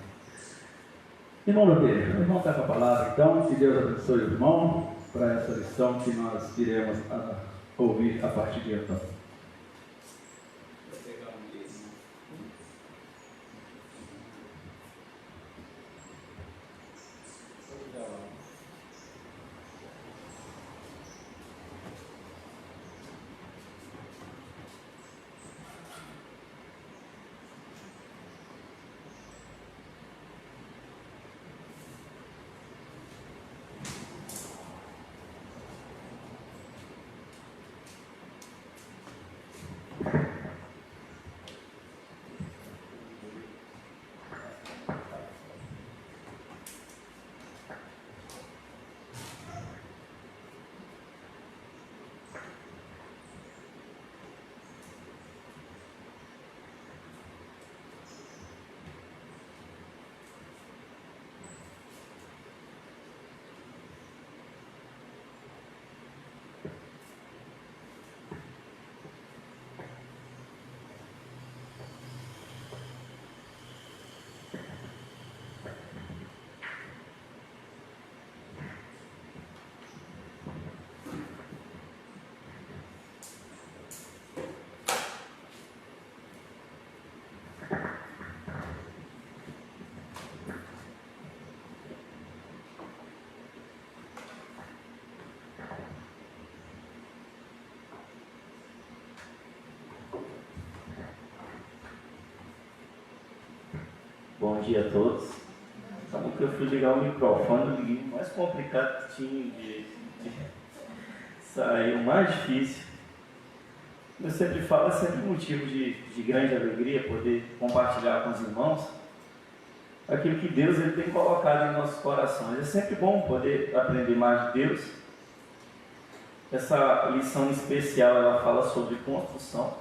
Irmão Loteiro, o irmão está com a palavra, então, que Deus abençoe o irmão para essa lição que nós iremos ouvir a partir de então. Bom dia a todos. Acabou que eu fui ligar o microfone, liguei o mais complicado que tinha de sair, o mais difícil. Eu sempre falo, é sempre um motivo de grande alegria poder compartilhar com os irmãos aquilo que Deus ele tem colocado em nossos corações. É sempre bom poder aprender mais de Deus. Essa lição especial, ela fala sobre construção.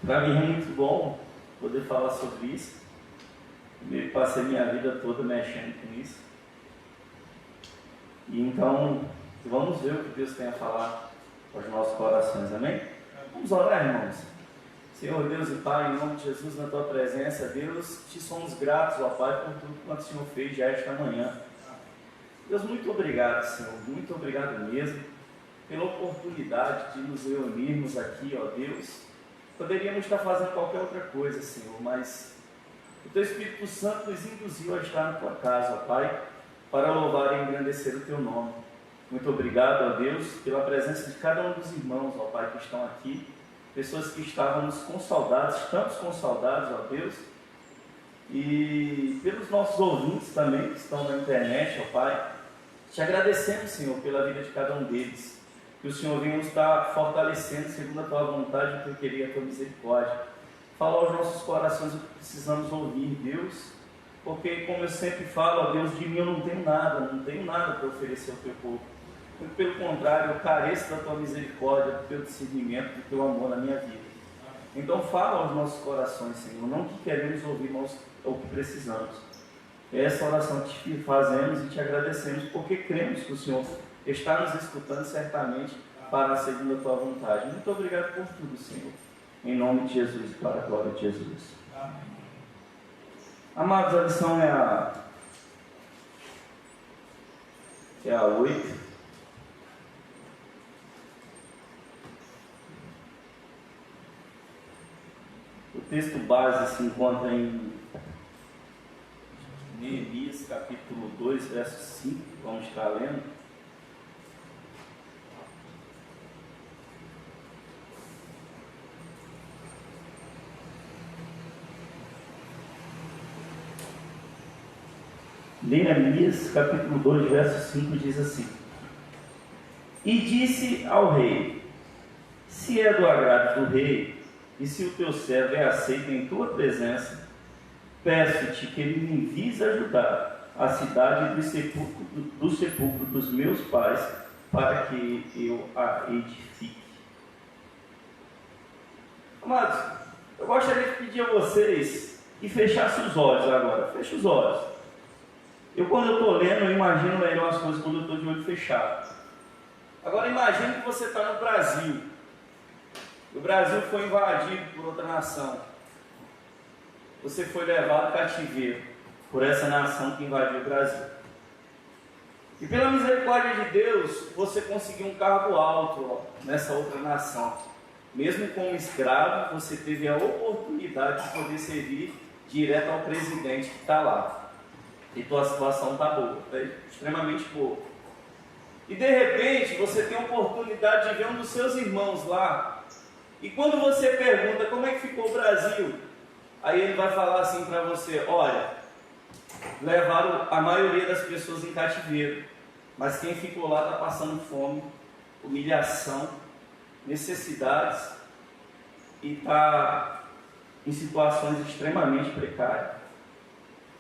Para mim é muito bom poder falar sobre isso. Eu passei minha vida toda mexendo com isso. E então, vamos ver o que Deus tem a falar aos nossos corações, amém? Vamos orar, irmãos. Senhor Deus e Pai, em nome de Jesus, na Tua presença, Deus, te somos gratos, ó Pai, por tudo quanto o Senhor fez já esta manhã. Deus, muito obrigado, Senhor, muito obrigado mesmo, pela oportunidade de nos reunirmos aqui, ó Deus. Poderíamos estar fazendo qualquer outra coisa, Senhor, mas o Teu Espírito Santo nos induziu a estar na Tua casa, ó Pai, para louvar e engrandecer o Teu nome. Muito obrigado, ó Deus, pela presença de cada um dos irmãos, ó Pai, que estão aqui, pessoas que estávamos com saudades, estamos com saudades, ó Deus, e pelos nossos ouvintes também, que estão na internet, ó Pai. Te agradecemos, Senhor, pela vida de cada um deles, que o Senhor venha nos estar fortalecendo segundo a Tua vontade, o Teu querer e a Tua misericórdia. Fala aos nossos corações o que precisamos ouvir, Deus, porque, como eu sempre falo, ó Deus, de mim eu não tenho nada para oferecer ao Teu povo. Muito pelo contrário, eu careço da Tua misericórdia, do Teu discernimento, do Teu amor na minha vida. Então fala aos nossos corações, Senhor, não o que queremos ouvir, mas o que precisamos. É essa oração que te fazemos e te agradecemos, porque cremos que o Senhor está nos escutando certamente para seguir a Tua vontade. Muito obrigado por tudo, Senhor. Em nome de Jesus e para a glória de Jesus. Amém. Amados, a lição é a 8. O texto base se encontra em Neemias, capítulo 2, verso 5. Vamos estar lendo. Neemias, capítulo 2, verso 5, diz assim: E disse ao rei: Se é do agrado do rei, e se o teu servo é aceito em tua presença, peço-te que ele me envies ajudar a cidade do sepulcro dos meus pais, para que eu a edifique. Amados, eu gostaria de pedir a vocês que fechassem os olhos agora. Feche os olhos. Quando eu estou lendo, eu imagino melhor as coisas quando eu estou de olho fechado. Agora imagine que você está no Brasil. O Brasil foi invadido por outra nação. Você foi levado cativeiro por essa nação que invadiu o Brasil. E pela misericórdia de Deus, você conseguiu um cargo alto nessa outra nação. Mesmo como escravo, você teve a oportunidade de poder servir direto ao presidente que está lá. E tua situação está boa, está extremamente boa. E de repente, você tem a oportunidade de ver um dos seus irmãos lá. E quando você pergunta como é que ficou o Brasil, aí ele vai falar assim para você: olha, levaram a maioria das pessoas em cativeiro, mas quem ficou lá está passando fome, humilhação, necessidades e está em situações extremamente precárias.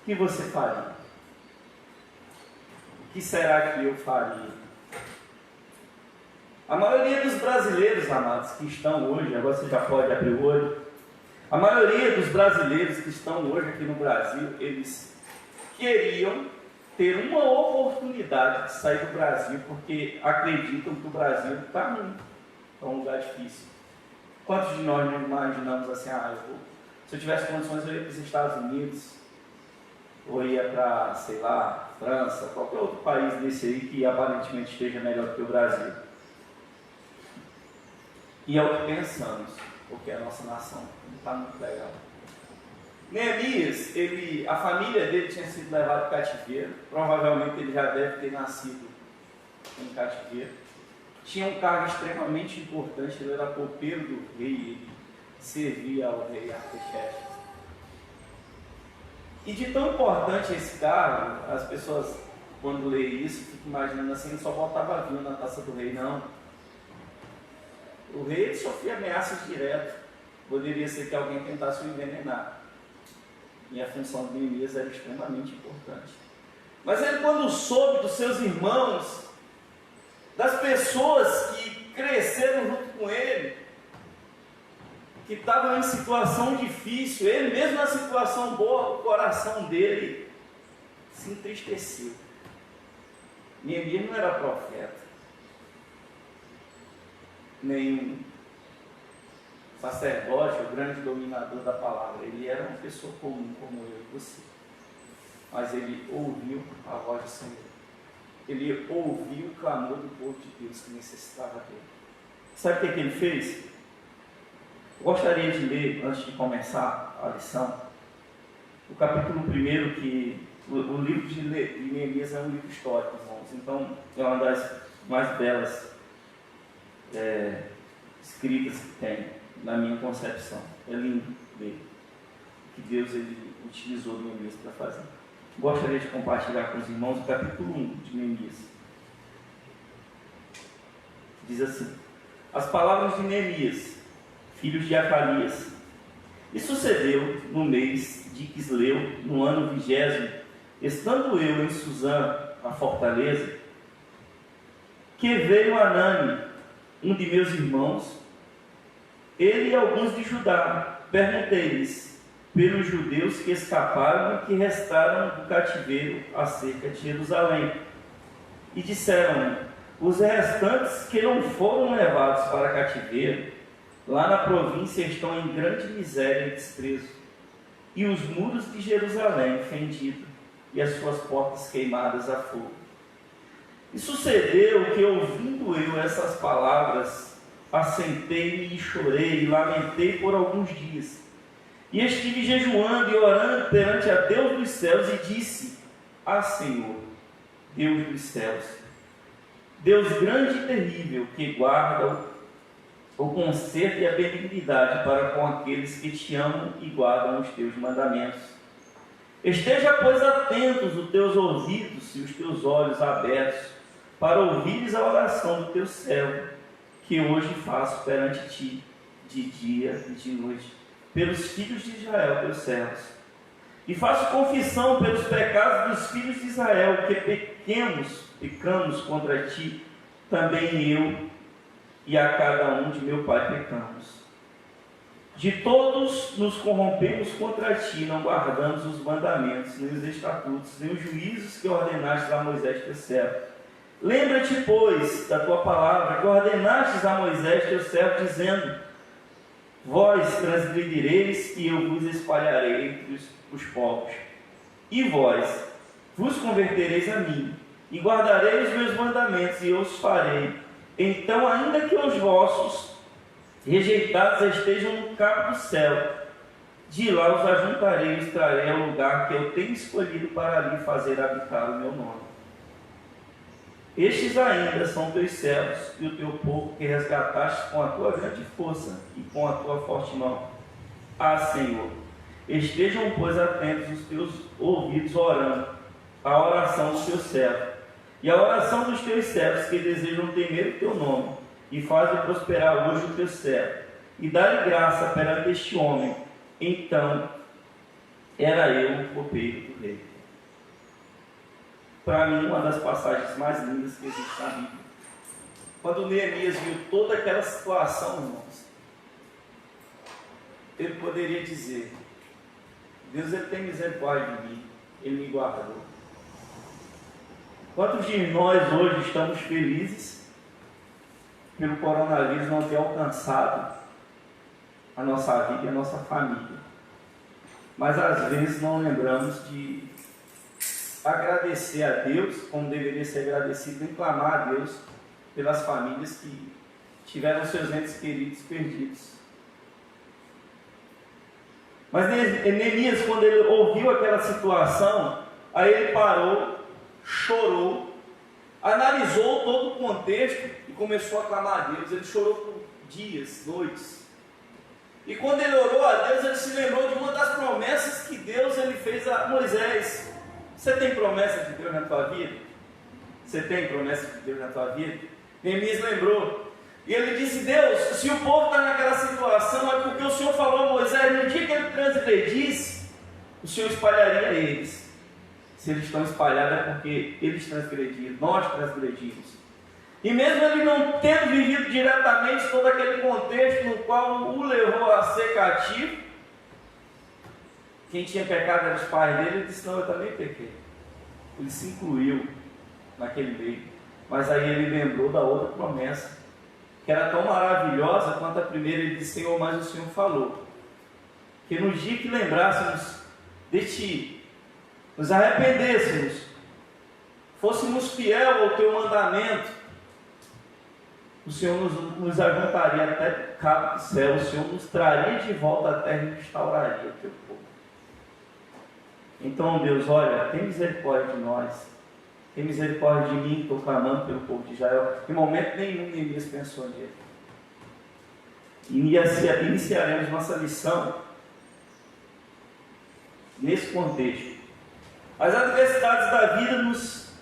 O que você faria? O que será que eu faria? A maioria dos brasileiros, amados, que estão hoje, agora você já pode abrir o olho, a maioria dos brasileiros que estão hoje aqui no Brasil, eles queriam ter uma oportunidade de sair do Brasil, porque acreditam que o Brasil está ruim, é um lugar difícil. Quantos de nós não imaginamos assim: se eu tivesse condições eu ia para os Estados Unidos, ou ia para, sei lá, França, qualquer outro país desse aí que aparentemente esteja melhor do que o Brasil. E é o que pensamos, porque a nossa nação não está muito legal. Neemias, a família dele tinha sido levada para cativeiro, provavelmente ele já deve ter nascido em cativeiro. Tinha um cargo extremamente importante, ele era copeiro do rei, ele servia ao rei Artaxerxes. E de tão importante esse cargo, as pessoas, quando leem isso, ficam imaginando assim: ele só botava vinho na taça do rei. Não. O rei sofria ameaças diretas. Poderia ser que alguém tentasse o envenenar. E a função de Neemias era extremamente importante. Mas ele, quando soube dos seus irmãos, das pessoas que cresceram junto com ele, que estavam em situação difícil, ele mesmo na situação boa, o coração dele se entristeceu. Neemias não era profeta, nem sacerdote, o grande dominador da palavra. Ele era uma pessoa comum como eu e você. Mas ele ouviu a voz do Senhor. Ele ouviu o clamor do povo de Deus que necessitava dele. Sabe o que ele fez? Eu gostaria de ler, antes de começar a lição, o capítulo 1, que o livro de Neemias é um livro histórico, irmãos. Então, é uma das mais belas escritas que tem, na minha concepção. É lindo ver o que Deus utilizou Neemias para fazer. Gostaria de compartilhar com os irmãos o capítulo 1 de Neemias. Diz assim: as palavras de Neemias, filho de Acalias. E sucedeu no mês de Quisleu, no ano 20º, estando eu em Suzã, a fortaleza, que veio Anani, um de meus irmãos, ele e alguns de Judá. Perguntei-lhes pelos judeus que escaparam e que restaram do cativeiro acerca de Jerusalém. E disseram-me: os restantes que não foram levados para cativeiro, lá na província estão em grande miséria e desprezo, e os muros de Jerusalém fendidos, e as suas portas queimadas a fogo. E sucedeu que, ouvindo eu essas palavras, assentei-me e chorei e lamentei por alguns dias. E estive jejuando e orando perante a Deus dos céus e disse: Senhor, Deus dos céus, Deus grande e terrível, que guarda o conserto e a benignidade para com aqueles que te amam e guardam os teus mandamentos. Esteja, pois, atentos os teus ouvidos e os teus olhos abertos, para ouvires a oração do teu servo, que hoje faço perante ti, de dia e de noite, pelos filhos de Israel, teus servos. E faço confissão pelos pecados dos filhos de Israel, que pecamos contra ti, também eu e a cada um de meu pai pecamos. De todos nos corrompemos contra ti, não guardamos os mandamentos, nem os estatutos, nem os juízos que ordenastes a Moisés teu servo. Lembra-te, pois, da tua palavra, que ordenastes a Moisés teu servo, dizendo: vós transgredireis e eu vos espalharei entre os povos. E vós vos convertereis a mim, e guardarei os meus mandamentos, e eu os farei. Então, ainda que os vossos rejeitados estejam no cabo do céu, de lá os ajuntarei e os trarei ao lugar que eu tenho escolhido para ali fazer habitar o meu nome. Estes ainda são teus servos e o teu povo que resgataste com a tua grande força e com a tua forte mão. Ah, Senhor, estejam, pois, atentos os teus ouvidos orando a oração do teu servo e a oração dos teus servos que desejam temer o teu nome, e fazem prosperar hoje o teu servo, e dá-lhe graça perante este homem. Então era eu o copeiro do rei. Para mim, uma das passagens mais lindas que existe na Bíblia. Quando Neemias viu toda aquela situação, irmãos, ele poderia dizer: Deus, ele tem misericórdia de mim, ele me guardou. Quantos de nós hoje estamos felizes pelo coronavírus não ter alcançado a nossa vida e a nossa família? Mas às vezes não lembramos de agradecer a Deus, como deveria ser agradecido, e clamar a Deus pelas famílias que tiveram seus entes queridos perdidos. Mas Neemias, quando ele ouviu aquela situação, aí ele parou, chorou, analisou todo o contexto e começou a clamar a Deus. Ele chorou por dias, noites. E quando ele orou a Deus, ele se lembrou de uma das promessas que Deus ele fez a Moisés. Você tem promessa de Deus na tua vida? Você tem promessa de Deus na tua vida? Neemias lembrou. E ele disse: Deus, se o povo está naquela situação, é porque o Senhor falou a Moisés: no dia que ele transgredisse, o Senhor espalharia eles. Se eles estão espalhados é porque eles transgrediram, nós transgredimos. E mesmo ele não tendo vivido diretamente todo aquele contexto no qual o levou a ser cativo, quem tinha pecado eram os pais dele. Ele disse: não, eu também pequei. Ele se incluiu naquele meio. Mas aí ele lembrou da outra promessa, que era tão maravilhosa quanto a primeira. Ele disse: Senhor, mas o Senhor falou que no dia que lembrássemos de Ti, nos arrependêssemos, fôssemos fiel ao Teu mandamento, o Senhor nos ajuntaria até o cabo do céu, o Senhor nos traria de volta à terra e restauraria o Teu povo. Então, Deus, olha, tem misericórdia de nós, tem misericórdia de mim, estou clamando pelo povo de Israel. Em momento nenhum Neemias pensou nele. Iniciaremos nossa lição nesse contexto. As adversidades da vida nos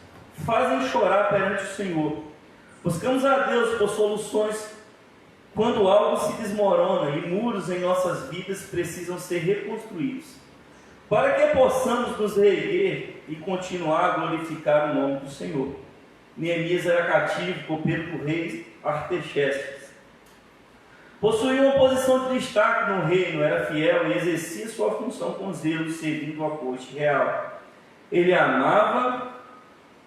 fazem chorar perante o Senhor. Buscamos a Deus por soluções quando algo se desmorona e muros em nossas vidas precisam ser reconstruídos, para que possamos nos reerguer e continuar a glorificar o nome do Senhor. Neemias era cativo, copeiro do rei Artaxerxes. Possuía uma posição de destaque no reino, era fiel e exercia sua função com zelo, servindo a corte real. Ele amava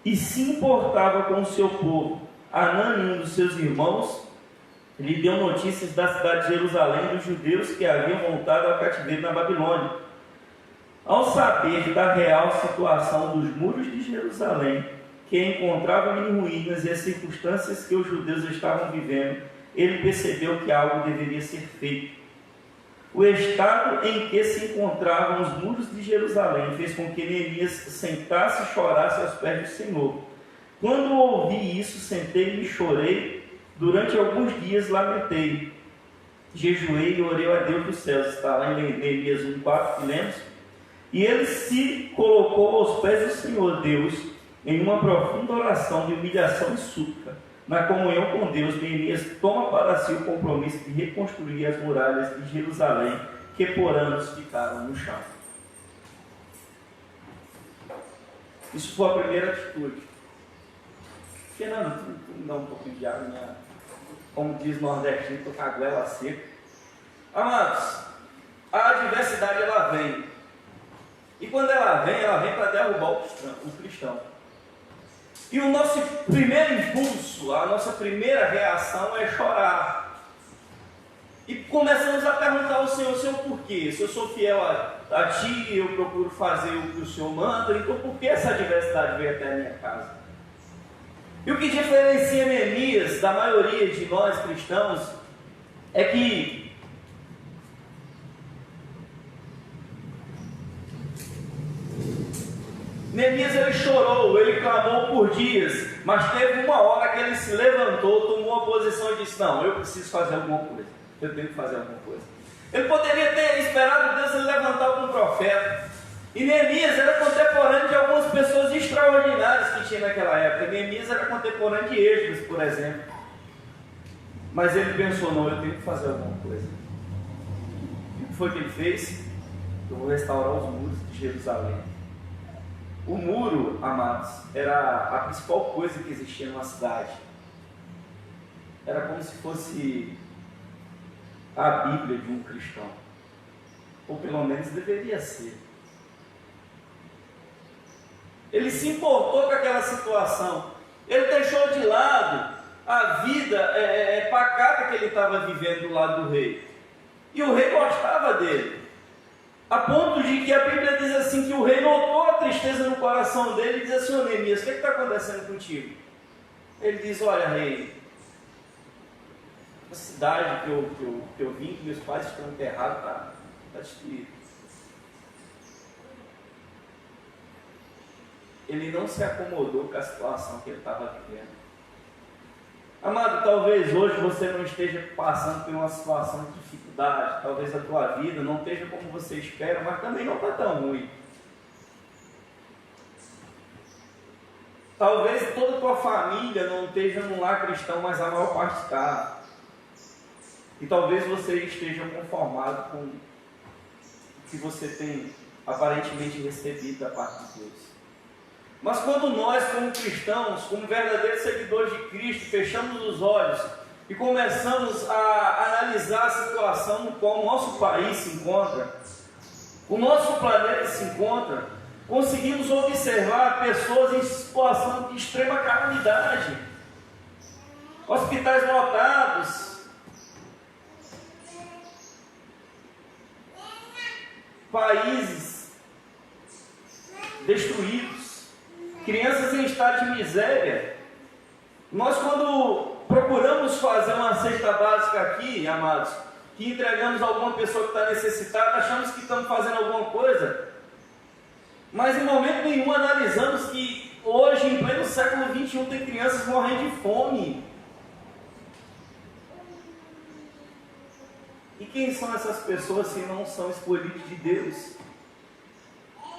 e se importava com o seu povo. Anani, um dos seus irmãos, lhe deu notícias da cidade de Jerusalém, dos judeus que haviam voltado ao cativeiro na Babilônia. Ao saber da real situação dos muros de Jerusalém, que encontravam em ruínas, e as circunstâncias que os judeus estavam vivendo, ele percebeu que algo deveria ser feito. O estado em que se encontravam os muros de Jerusalém fez com que Neemias sentasse e chorasse aos pés do Senhor. Quando ouvi isso, sentei-me e chorei. Durante alguns dias lamentei, jejuei e orei a Deus dos céus. Está lá em Neemias 1:4, que lemos. E ele se colocou aos pés do Senhor Deus em uma profunda oração de humilhação e súplica. Na comunhão com Deus, Neemias toma para si o compromisso de reconstruir as muralhas de Jerusalém, que por anos ficaram no chão. Isso foi a primeira atitude. Fernando, tu me dá um pouquinho de água, minha, como diz o nordestino, estou com a goela seca. Amados, a adversidade ela vem. E quando ela vem para derrubar o cristão. E o nosso primeiro impulso, a nossa primeira reação é chorar. E começamos a perguntar ao Senhor, Senhor, por quê? Se eu sou fiel a Ti, eu procuro fazer o que o Senhor manda, então por que essa adversidade veio até a minha casa? E o que diferencia Neemias da maioria de nós cristãos é que Neemias ele chorou, ele clamou por dias, mas teve uma hora que ele se levantou, tomou uma posição e disse, não, eu preciso fazer alguma coisa, eu tenho que fazer alguma coisa. Ele poderia ter esperado Deus ele levantar algum profeta, e Neemias era contemporâneo de algumas pessoas extraordinárias que tinha naquela época. Neemias era contemporâneo de Esdras, por exemplo, mas ele pensou, não, eu tenho que fazer alguma coisa. E o que foi que ele fez? Eu vou restaurar os muros de Jerusalém. O muro, amados, era a principal coisa que existia numa cidade. Era como se fosse a Bíblia de um cristão. Ou pelo menos deveria ser. Ele se importou com aquela situação. Ele deixou de lado a vida pacata que ele estava vivendo do lado do rei. E o rei gostava dele. A ponto de que a Bíblia diz assim, que o rei notou a tristeza no coração dele e diz assim, ô Neemias, o que está acontecendo contigo? Ele diz, olha rei, a cidade que eu vim, que meus pais estão enterrados, está destruída. Ele não se acomodou com a situação que ele estava vivendo. Amado, talvez hoje você não esteja passando por uma situação de dificuldade, talvez a tua vida não esteja como você espera, mas também não está tão ruim. Talvez toda a tua família não esteja num lar cristão, mas a maior parte está. E talvez você esteja conformado com o que você tem aparentemente recebido da parte de Deus. Mas quando nós, como cristãos, como verdadeiros seguidores de Cristo, fechamos os olhos e começamos a analisar a situação no qual o nosso país se encontra, o nosso planeta se encontra, conseguimos observar pessoas em situação de extrema calamidade, hospitais lotados, países destruídos, crianças em estado de miséria. Nós, quando procuramos fazer uma cesta básica aqui, amados, que entregamos a alguma pessoa que está necessitada, achamos que estamos fazendo alguma coisa, mas em momento nenhum analisamos que hoje, em pleno século XXI, tem crianças morrendo de fome. E quem são essas pessoas se não são escolhidos de Deus?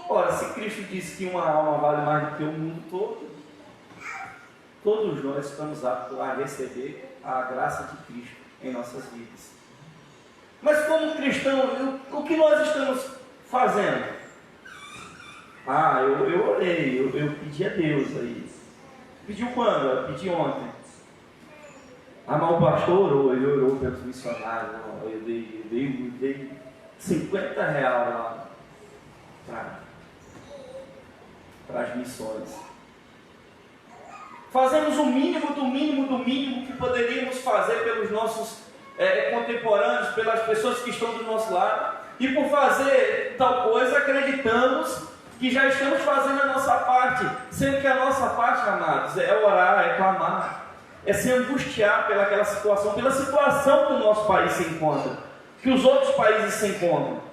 Ora, se Cristo disse que uma alma vale mais do que o mundo todo, todos nós estamos aptos a receber a graça de Cristo em nossas vidas. Mas como cristão, o que nós estamos fazendo? Eu orei, eu pedi a Deus aí. Pediu quando? Eu pedi ontem. Mas o pastor orou, ele orou pelos missionários. Eu dei 50 reais lá para as missões. Fazemos o mínimo do mínimo do mínimo que poderíamos fazer pelos nossos contemporâneos, pelas pessoas que estão do nosso lado, e por fazer tal coisa acreditamos que já estamos fazendo a nossa parte, sendo que a nossa parte, amados, é orar, é clamar, é se angustiar pelaquela situação, pela situação que o nosso país se encontra, que os outros países se encontram.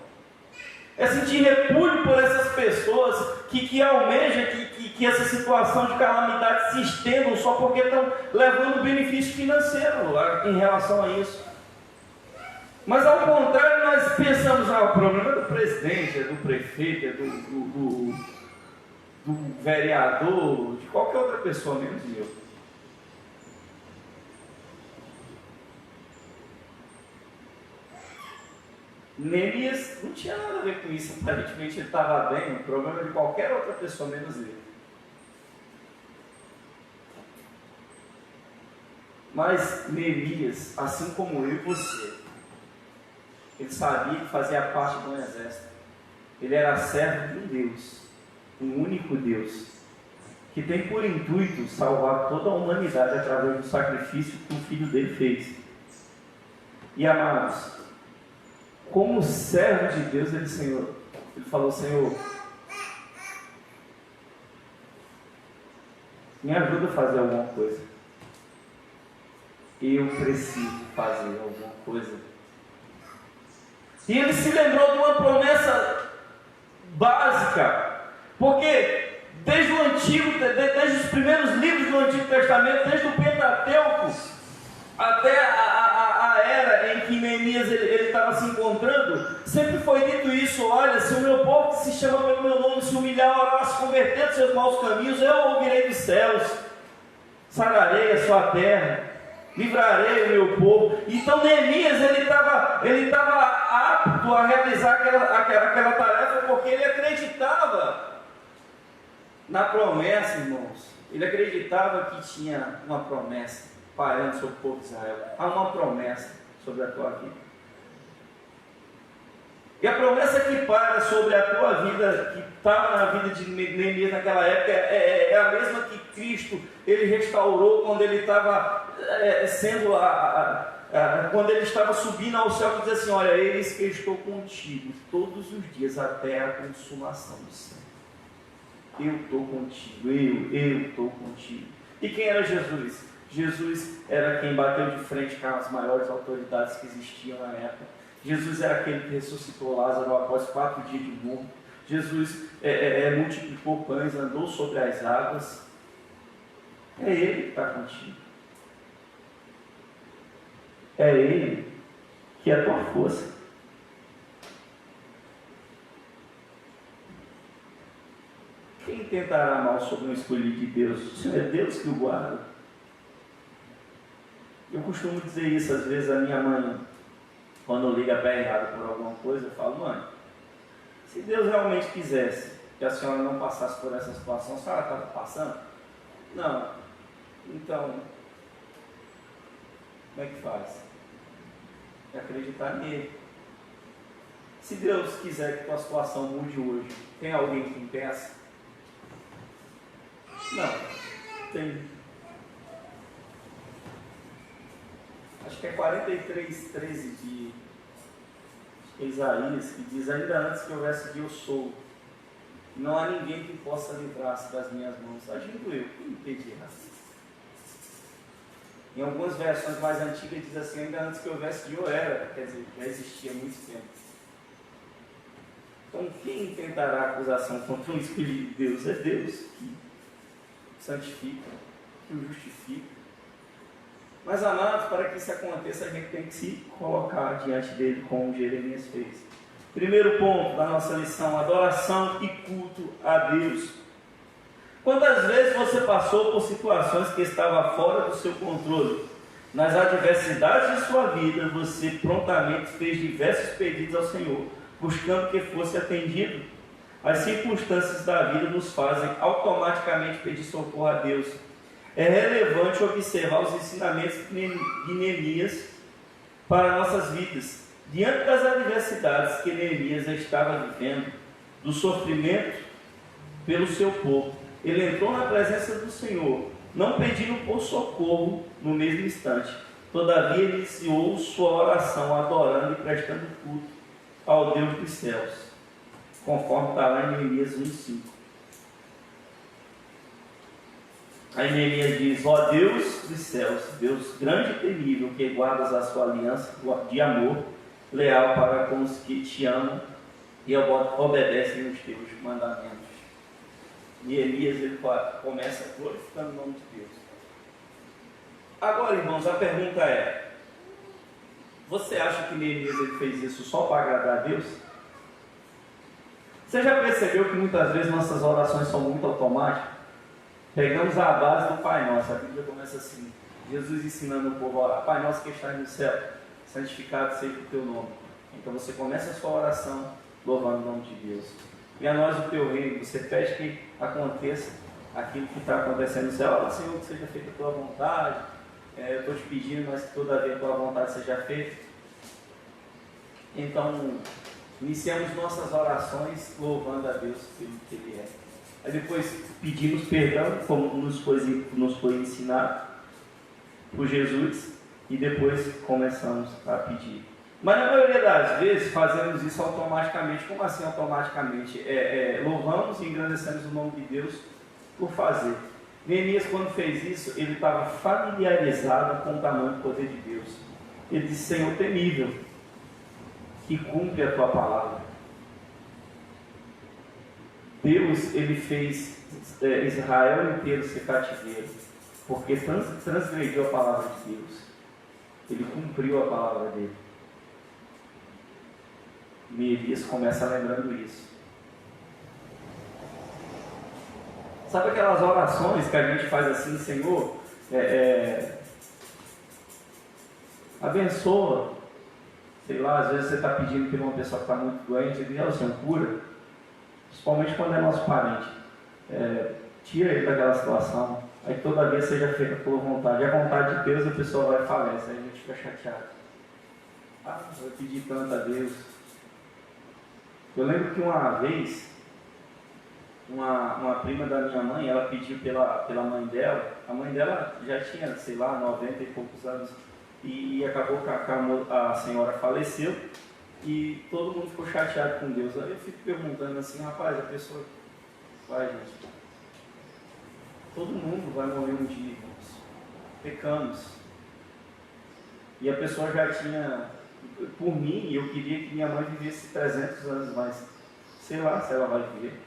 É sentir repúdio por essas pessoas que almejam que essa situação de calamidade se estendam só porque estão levando benefício financeiro em relação a isso. Mas ao contrário, nós pensamos, o problema é do presidente, é do prefeito, é do vereador, de qualquer outra pessoa, menos eu. Neemias não tinha nada a ver com isso, aparentemente ele estava bem, o problema é de qualquer outra pessoa, menos ele. Mas Neemias, assim como eu e você, ele sabia que fazia parte de um exército. Ele era servo de um Deus, um único Deus, que tem por intuito salvar toda a humanidade através do sacrifício que o filho dele fez. E amados, como servo de Deus, ele falou: Senhor, me ajuda a fazer alguma coisa. Eu preciso fazer alguma coisa. E ele se lembrou de uma promessa básica, porque desde os primeiros livros do Antigo Testamento, desde o Pentateuco até a era em que Neemias ele estava se encontrando, sempre foi dito isso: olha, se o meu povo que se chama pelo meu nome se humilhar, orar, se converter dos seus maus caminhos, eu ouvirei dos céus, sararei a sua terra, livrarei o meu povo. Então Neemias ele estava apto a realizar aquela tarefa, porque ele acreditava na promessa, irmãos. Ele acreditava que tinha uma promessa parando sobre o povo de Israel. Há uma promessa sobre a tua vida. E a promessa que para sobre a tua vida, que estava na vida de Neemias naquela época, é a mesma que Cristo ele restaurou quando ele estava quando ele estava subindo ao céu, que diz assim: olha, eis que estou contigo todos os dias até a consumação do céu. Eu estou contigo, eu estou contigo. E quem era Jesus? Jesus era quem bateu de frente com as maiores autoridades que existiam na época. Jesus era aquele que ressuscitou Lázaro após 4 dias de morte. Jesus multiplicou pães, andou sobre as águas. É Ele que está contigo. É Ele que é a tua força. Quem tentará mal sobre um escolhido de Deus? O Senhor é Deus que o guarda. Eu costumo dizer isso às vezes à minha mãe, quando liga a pé errado por alguma coisa. Eu falo: mãe, se Deus realmente quisesse que a senhora não passasse por essa situação, a senhora estava passando? Não. Então, como é que faz? É acreditar nele. Se Deus quiser que a tua situação mude hoje, tem alguém que impeça? Não, tem. Acho que é 43:13 de Isaías, que diz: ainda antes que houvesse eu sou, não há ninguém que possa livrar-se das minhas mãos. Agindo eu, que impedirá? Em algumas versões mais antigas diz assim: ainda antes que houvesse eu era, quer dizer, já existia há muito tempo. Então quem tentará acusação contra um escolhido de Deus? É Deus que santifica, que o justifica. Mas, amados, para que isso aconteça, a gente tem que se colocar diante dele, como Jeremias fez. Primeiro ponto da nossa lição: adoração e culto a Deus. Quantas vezes você passou por situações que estavam fora do seu controle? Nas adversidades de sua vida, você prontamente fez diversos pedidos ao Senhor, buscando que fosse atendido. As circunstâncias da vida nos fazem automaticamente pedir socorro a Deus. É relevante observar os ensinamentos de Neemias para nossas vidas. Diante das adversidades que Neemias estava vivendo, do sofrimento pelo seu povo, ele entrou na presença do Senhor, não pedindo por socorro no mesmo instante. Todavia, iniciou sua oração adorando e prestando culto ao Deus dos céus, conforme está lá em Neemias 1:5. Aí Neemias diz: ó Deus dos céus, Deus grande e temível, que guardas a sua aliança de amor, leal para com os que te amam e obedecem os teus mandamentos. Neemias ele começa glorificando o nome de Deus. Agora, irmãos, a pergunta é: Você acha que Neemias ele fez isso só para agradar a Deus? Você já percebeu que muitas vezes nossas orações são muito automáticas? Pegamos a base do Pai Nosso, a Bíblia começa assim, Jesus ensinando o povo a orar: Pai Nosso que estás no céu, santificado seja o teu nome. Então você começa a sua oração louvando o nome de Deus. E a nós o teu reino, você pede que aconteça aquilo que está acontecendo no céu. Olha, Senhor, que seja feita a tua vontade. Eu estou te pedindo, mas que todavia a tua vontade seja feita. Então, iniciamos nossas orações louvando a Deus pelo que Ele é. Aí depois pedimos perdão, como nos foi ensinado por Jesus, e depois começamos a pedir. Mas na maioria das vezes fazemos isso automaticamente. Como assim automaticamente? Louvamos e engrandecemos o nome de Deus por fazer. Neemias, quando fez isso, ele estava familiarizado com o tamanho do poder de Deus. Ele disse: Senhor temível, que cumpre a tua palavra. Deus, ele fez Israel inteiro ser cativeiro, porque transgrediu a palavra de Deus. Ele cumpriu a palavra dele. Neemias começa lembrando isso. Sabe aquelas orações que a gente faz assim: Senhor, abençoa. Sei lá, às vezes você está pedindo por uma pessoa que está muito doente, e diz: Senhor, cura. Principalmente quando é nosso parente. Tira ele daquela situação. Aí todavia seja feita por vontade. E a vontade de Deus, a pessoa vai falece. Aí a gente fica chateado. Eu pedi tanto a Deus. Eu lembro que uma vez, uma prima da minha mãe, ela pediu pela mãe dela. A mãe dela já tinha, sei lá, 90 e poucos anos. E acabou que a senhora faleceu. E todo mundo ficou chateado com Deus. Aí eu fico perguntando assim: rapaz, a pessoa vai, gente. Todo mundo vai morrer um dia, irmãos. Pecamos. E a pessoa já tinha, por mim, eu queria que minha mãe vivesse 300 anos mais. Sei lá se ela vai viver.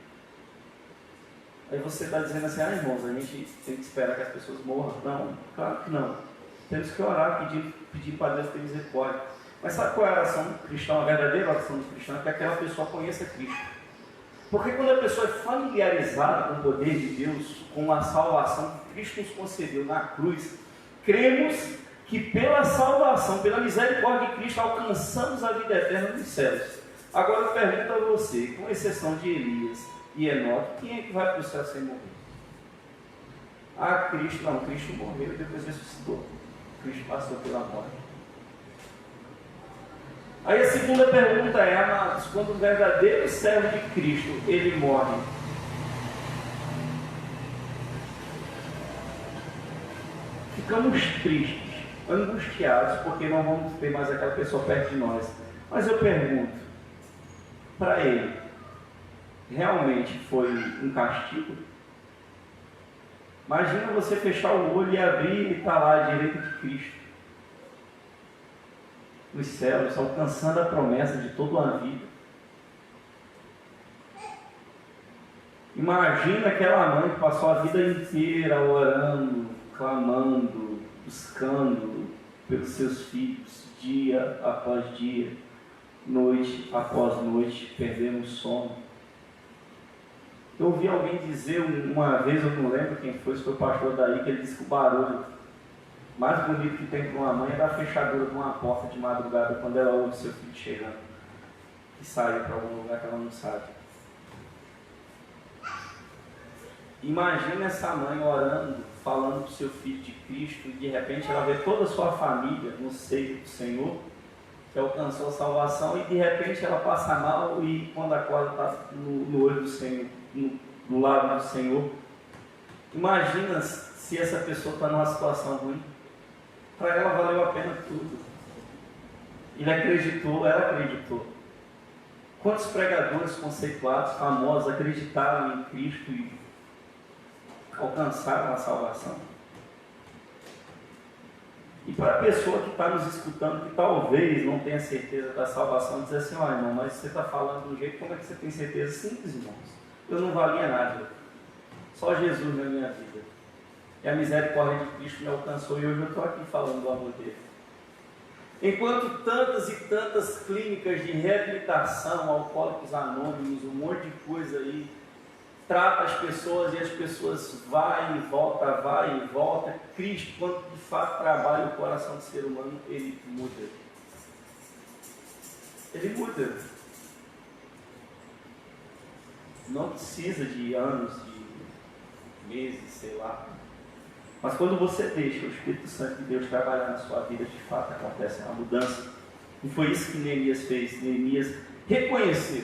Aí você está dizendo assim: irmãos, a gente tem que esperar que as pessoas morram. Não, claro que não. Temos que orar, pedir para Deus ter misericórdia. Mas sabe qual é a oração cristã, a verdadeira oração cristã? Que aquela pessoa conheça Cristo. Porque quando a pessoa é familiarizada com o poder de Deus, com a salvação que Cristo nos concedeu na cruz, cremos que pela salvação, pela misericórdia de Cristo, alcançamos a vida eterna nos céus. Agora eu pergunto a você, com exceção de Elias e Enoque, quem é que vai para o céu sem morrer? Cristo morreu e depois ressuscitou. Cristo passou pela morte. Aí a segunda pergunta é: amados, quando o verdadeiro servo de Cristo, ele morre, ficamos tristes, angustiados, porque não vamos ter mais aquela pessoa perto de nós. Mas eu pergunto, para ele, realmente foi um castigo? Imagina você fechar o olho e abrir e estar lá à direita de Cristo, nos céus, alcançando a promessa de toda uma vida. Imagina aquela mãe que passou a vida inteira orando, clamando, buscando pelos seus filhos, dia após dia, noite após noite, perdendo o sono. Eu ouvi alguém dizer uma vez, eu não lembro quem foi, se foi o pastor daí, que ele disse que o barulho mais bonito que tem para uma mãe é da fechadura de uma porta de madrugada, quando ela ouve seu filho chegando, que sai para algum lugar que ela não sabe. Imagina essa mãe orando, falando para o seu filho de Cristo, e de repente ela vê toda a sua família no seio do Senhor, que alcançou a salvação, e de repente ela passa mal, e quando acorda está no olho do Senhor, do lado do Senhor. Imagina se essa pessoa está numa situação ruim. Para ela valeu a pena tudo. Ele acreditou, ela acreditou. Quantos pregadores conceituados, famosos, acreditaram em Cristo e alcançaram a salvação? E para a pessoa que está nos escutando, que talvez não tenha certeza da salvação, dizer assim: irmão, mas você está falando de um jeito, como é que você tem certeza? Simples, irmãos. Eu não valia nada. Só Jesus na minha vida. E a misericórdia de Cristo me alcançou, e hoje eu estou aqui falando do amor dele. Enquanto tantas e tantas clínicas de reabilitação, alcoólicos anônimos, um monte de coisa aí, trata as pessoas e as pessoas vai e volta, Cristo, quando de fato trabalha o coração do ser humano, ele muda. Ele muda. Não precisa de anos, de meses, sei lá. Mas quando você deixa o Espírito Santo de Deus trabalhar na sua vida, de fato acontece uma mudança. E foi isso que Neemias fez. Neemias reconheceu: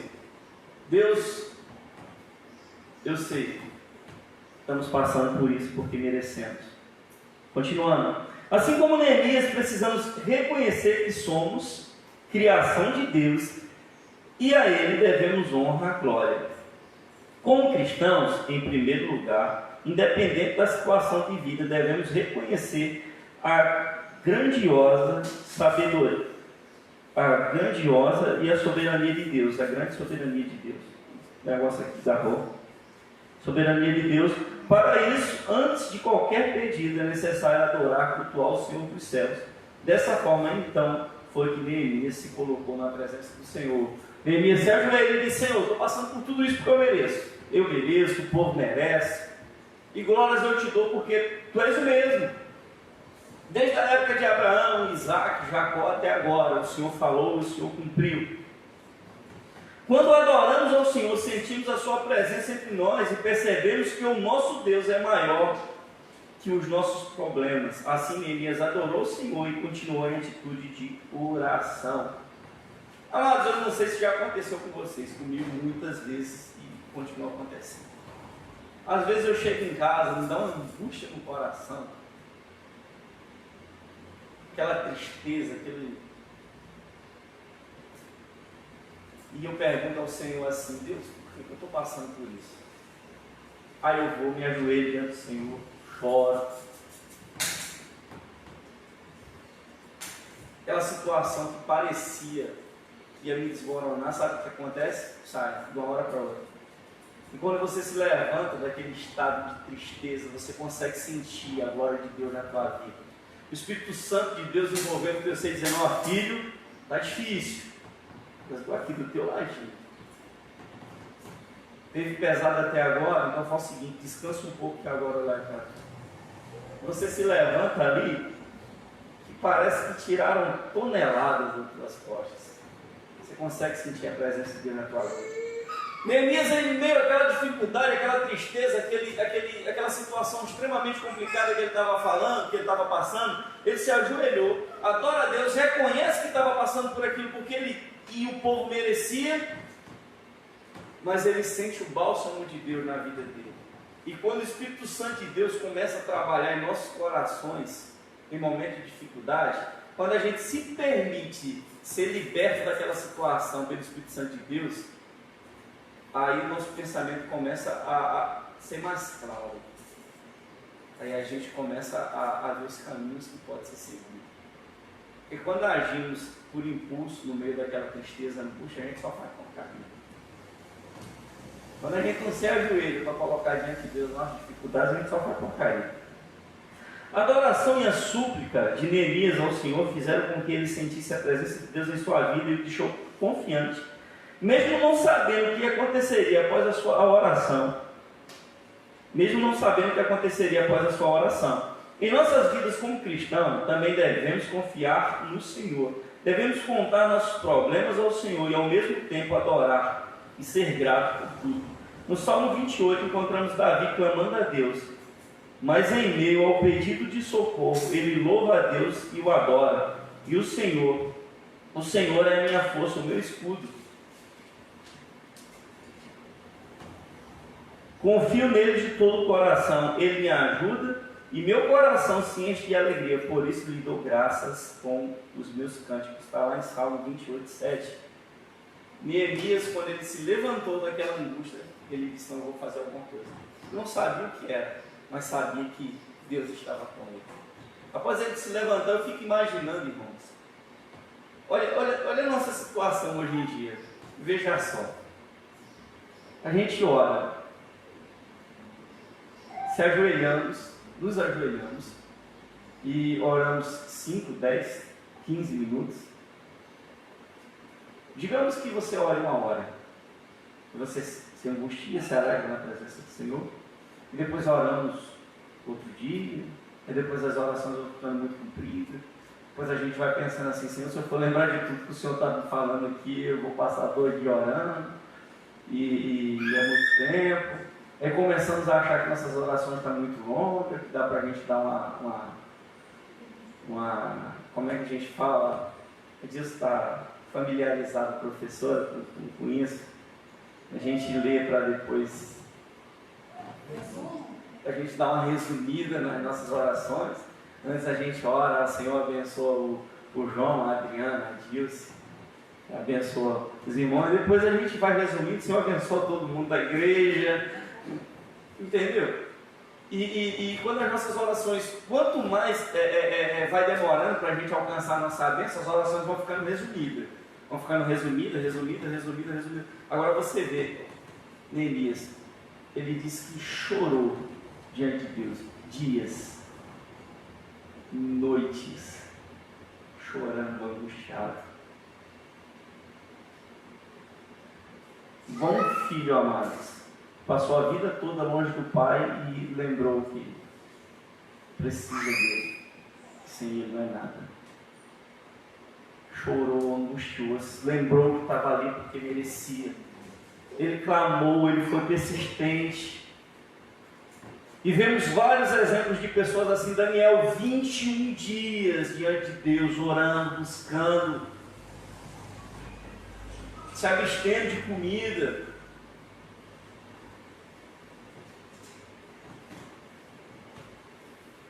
Deus, eu sei, estamos passando por isso porque merecemos. Continuando. Assim como Neemias, precisamos reconhecer que somos criação de Deus e a Ele devemos honra e glória. Como cristãos, em primeiro lugar, independente da situação de vida, devemos reconhecer a grandiosa sabedoria, a grandiosa e a soberania de Deus, a grande soberania de Deus. O negócio aqui da roupa. Soberania de Deus. Para isso, antes de qualquer pedido, é necessário adorar, cultuar o Senhor dos céus. Dessa forma, então, foi que Neemias se colocou na presença do Senhor. Neemias se ajoelhou e disse: Senhor, estou passando por tudo isso porque eu mereço. Eu mereço, o povo merece. E glórias eu te dou porque tu és o mesmo. Desde a época de Abraão, Isaac, Jacó até agora, o Senhor falou, o Senhor cumpriu. Quando adoramos ao Senhor, sentimos a sua presença entre nós e percebemos que o nosso Deus é maior que os nossos problemas. Assim, Neemias adorou o Senhor e continuou em atitude de oração. Amados, eu não sei se já aconteceu com vocês, comigo muitas vezes e continua acontecendo. Às vezes eu chego em casa, me dá uma angústia no coração, aquela tristeza, e eu pergunto ao Senhor assim: Deus, por que eu estou passando por isso? Aí eu vou, me ajoelho diante do Senhor, choro. Aquela situação que parecia que ia me desmoronar, sabe o que acontece? Sai, de uma hora para outra. E quando você se levanta daquele estado de tristeza, você consegue sentir a glória de Deus na tua vida. O Espírito Santo de Deus envolvendo você, dizendo: ó, filho, está difícil, eu estou aqui do teu ladinho. Teve pesado até agora, então faz o seguinte: descansa um pouco que agora eu levanto. Você se levanta ali, que parece que tiraram toneladas das tuas costas. Você consegue sentir a presença de Deus na tua vida. Neemias, em meio àquela dificuldade, aquela tristeza, aquela situação extremamente complicada que ele estava falando, que ele estava passando, ele se ajoelhou, adora a Deus, reconhece que estava passando por aquilo porque ele e o povo merecia, mas ele sente o bálsamo de Deus na vida dele. E quando o Espírito Santo de Deus começa a trabalhar em nossos corações, em momentos de dificuldade, quando a gente se permite ser liberto daquela situação pelo Espírito Santo de Deus, aí o nosso pensamento começa a ser mais claro. Aí a gente começa a ver os caminhos que pode ser seguido. E quando agimos por impulso no meio daquela tristeza, angústia, a gente só faz com o caminho. Quando a gente não se ajoelha para colocar diante de Deus nossas dificuldades, a gente só faz com carinho. A adoração e a súplica de Neemias ao Senhor fizeram com que ele sentisse a presença de Deus em sua vida e o deixou confiante. Mesmo não sabendo o que aconteceria após a sua oração. Em nossas vidas como cristãos, também devemos confiar no Senhor. Devemos contar nossos problemas ao Senhor e ao mesmo tempo adorar e ser grato por tudo. No Salmo 28 encontramos Davi clamando a Deus, mas em meio ao pedido de socorro, ele louva a Deus e o adora. E o Senhor é a minha força, o meu escudo. Confio nele de todo o coração, ele me ajuda e meu coração se enche de alegria, por isso lhe dou graças com os meus cânticos. Está lá em Salmo 28, 7. Neemias, quando ele se levantou daquela angústia, ele disse: não, eu vou fazer alguma coisa. Não sabia o que era, mas sabia que Deus estava com ele. Após ele se levantar, eu fico imaginando, irmãos, olha a nossa situação hoje em dia. Veja só, a gente ora, nos ajoelhamos e oramos 5, 10, 15 minutos. Digamos que você ore 1 hora. E você se angustia, se alegra na presença do Senhor. E depois oramos outro dia. E depois as orações vão ficando muito compridas. Depois a gente vai pensando assim, Senhor, se eu for lembrar de tudo que o Senhor está me falando aqui, eu vou passar 2 dias orando. E é muito tempo. Aí começamos a achar que nossas orações estão muito longas, que dá para a gente dar uma como é que a gente fala? Disso está familiarizado, professor, com isso. A gente lê para depois a gente dar uma resumida nas nossas orações. Antes a gente ora, Senhor abençoa o João, a Adriana, a Dilce, abençoa os irmãos, e depois a gente vai resumindo, Senhor abençoa todo mundo da igreja, entendeu? E quando as nossas orações, quanto mais vai demorando para a gente alcançar a nossa bênção, as orações vão ficando resumidas. Vão ficando resumidas. Agora você vê, Neemias, ele diz que chorou diante de Deus, dias, noites, chorando, angustiado. Bom filho, amados, passou a vida toda longe do Pai e lembrou que precisa dele, sem ele não é nada. Chorou, angustiou-se, lembrou que estava ali porque merecia. Ele clamou, ele foi persistente. E vemos vários exemplos de pessoas assim. Daniel, 21 dias diante de Deus, orando, buscando, se abstendo de comida.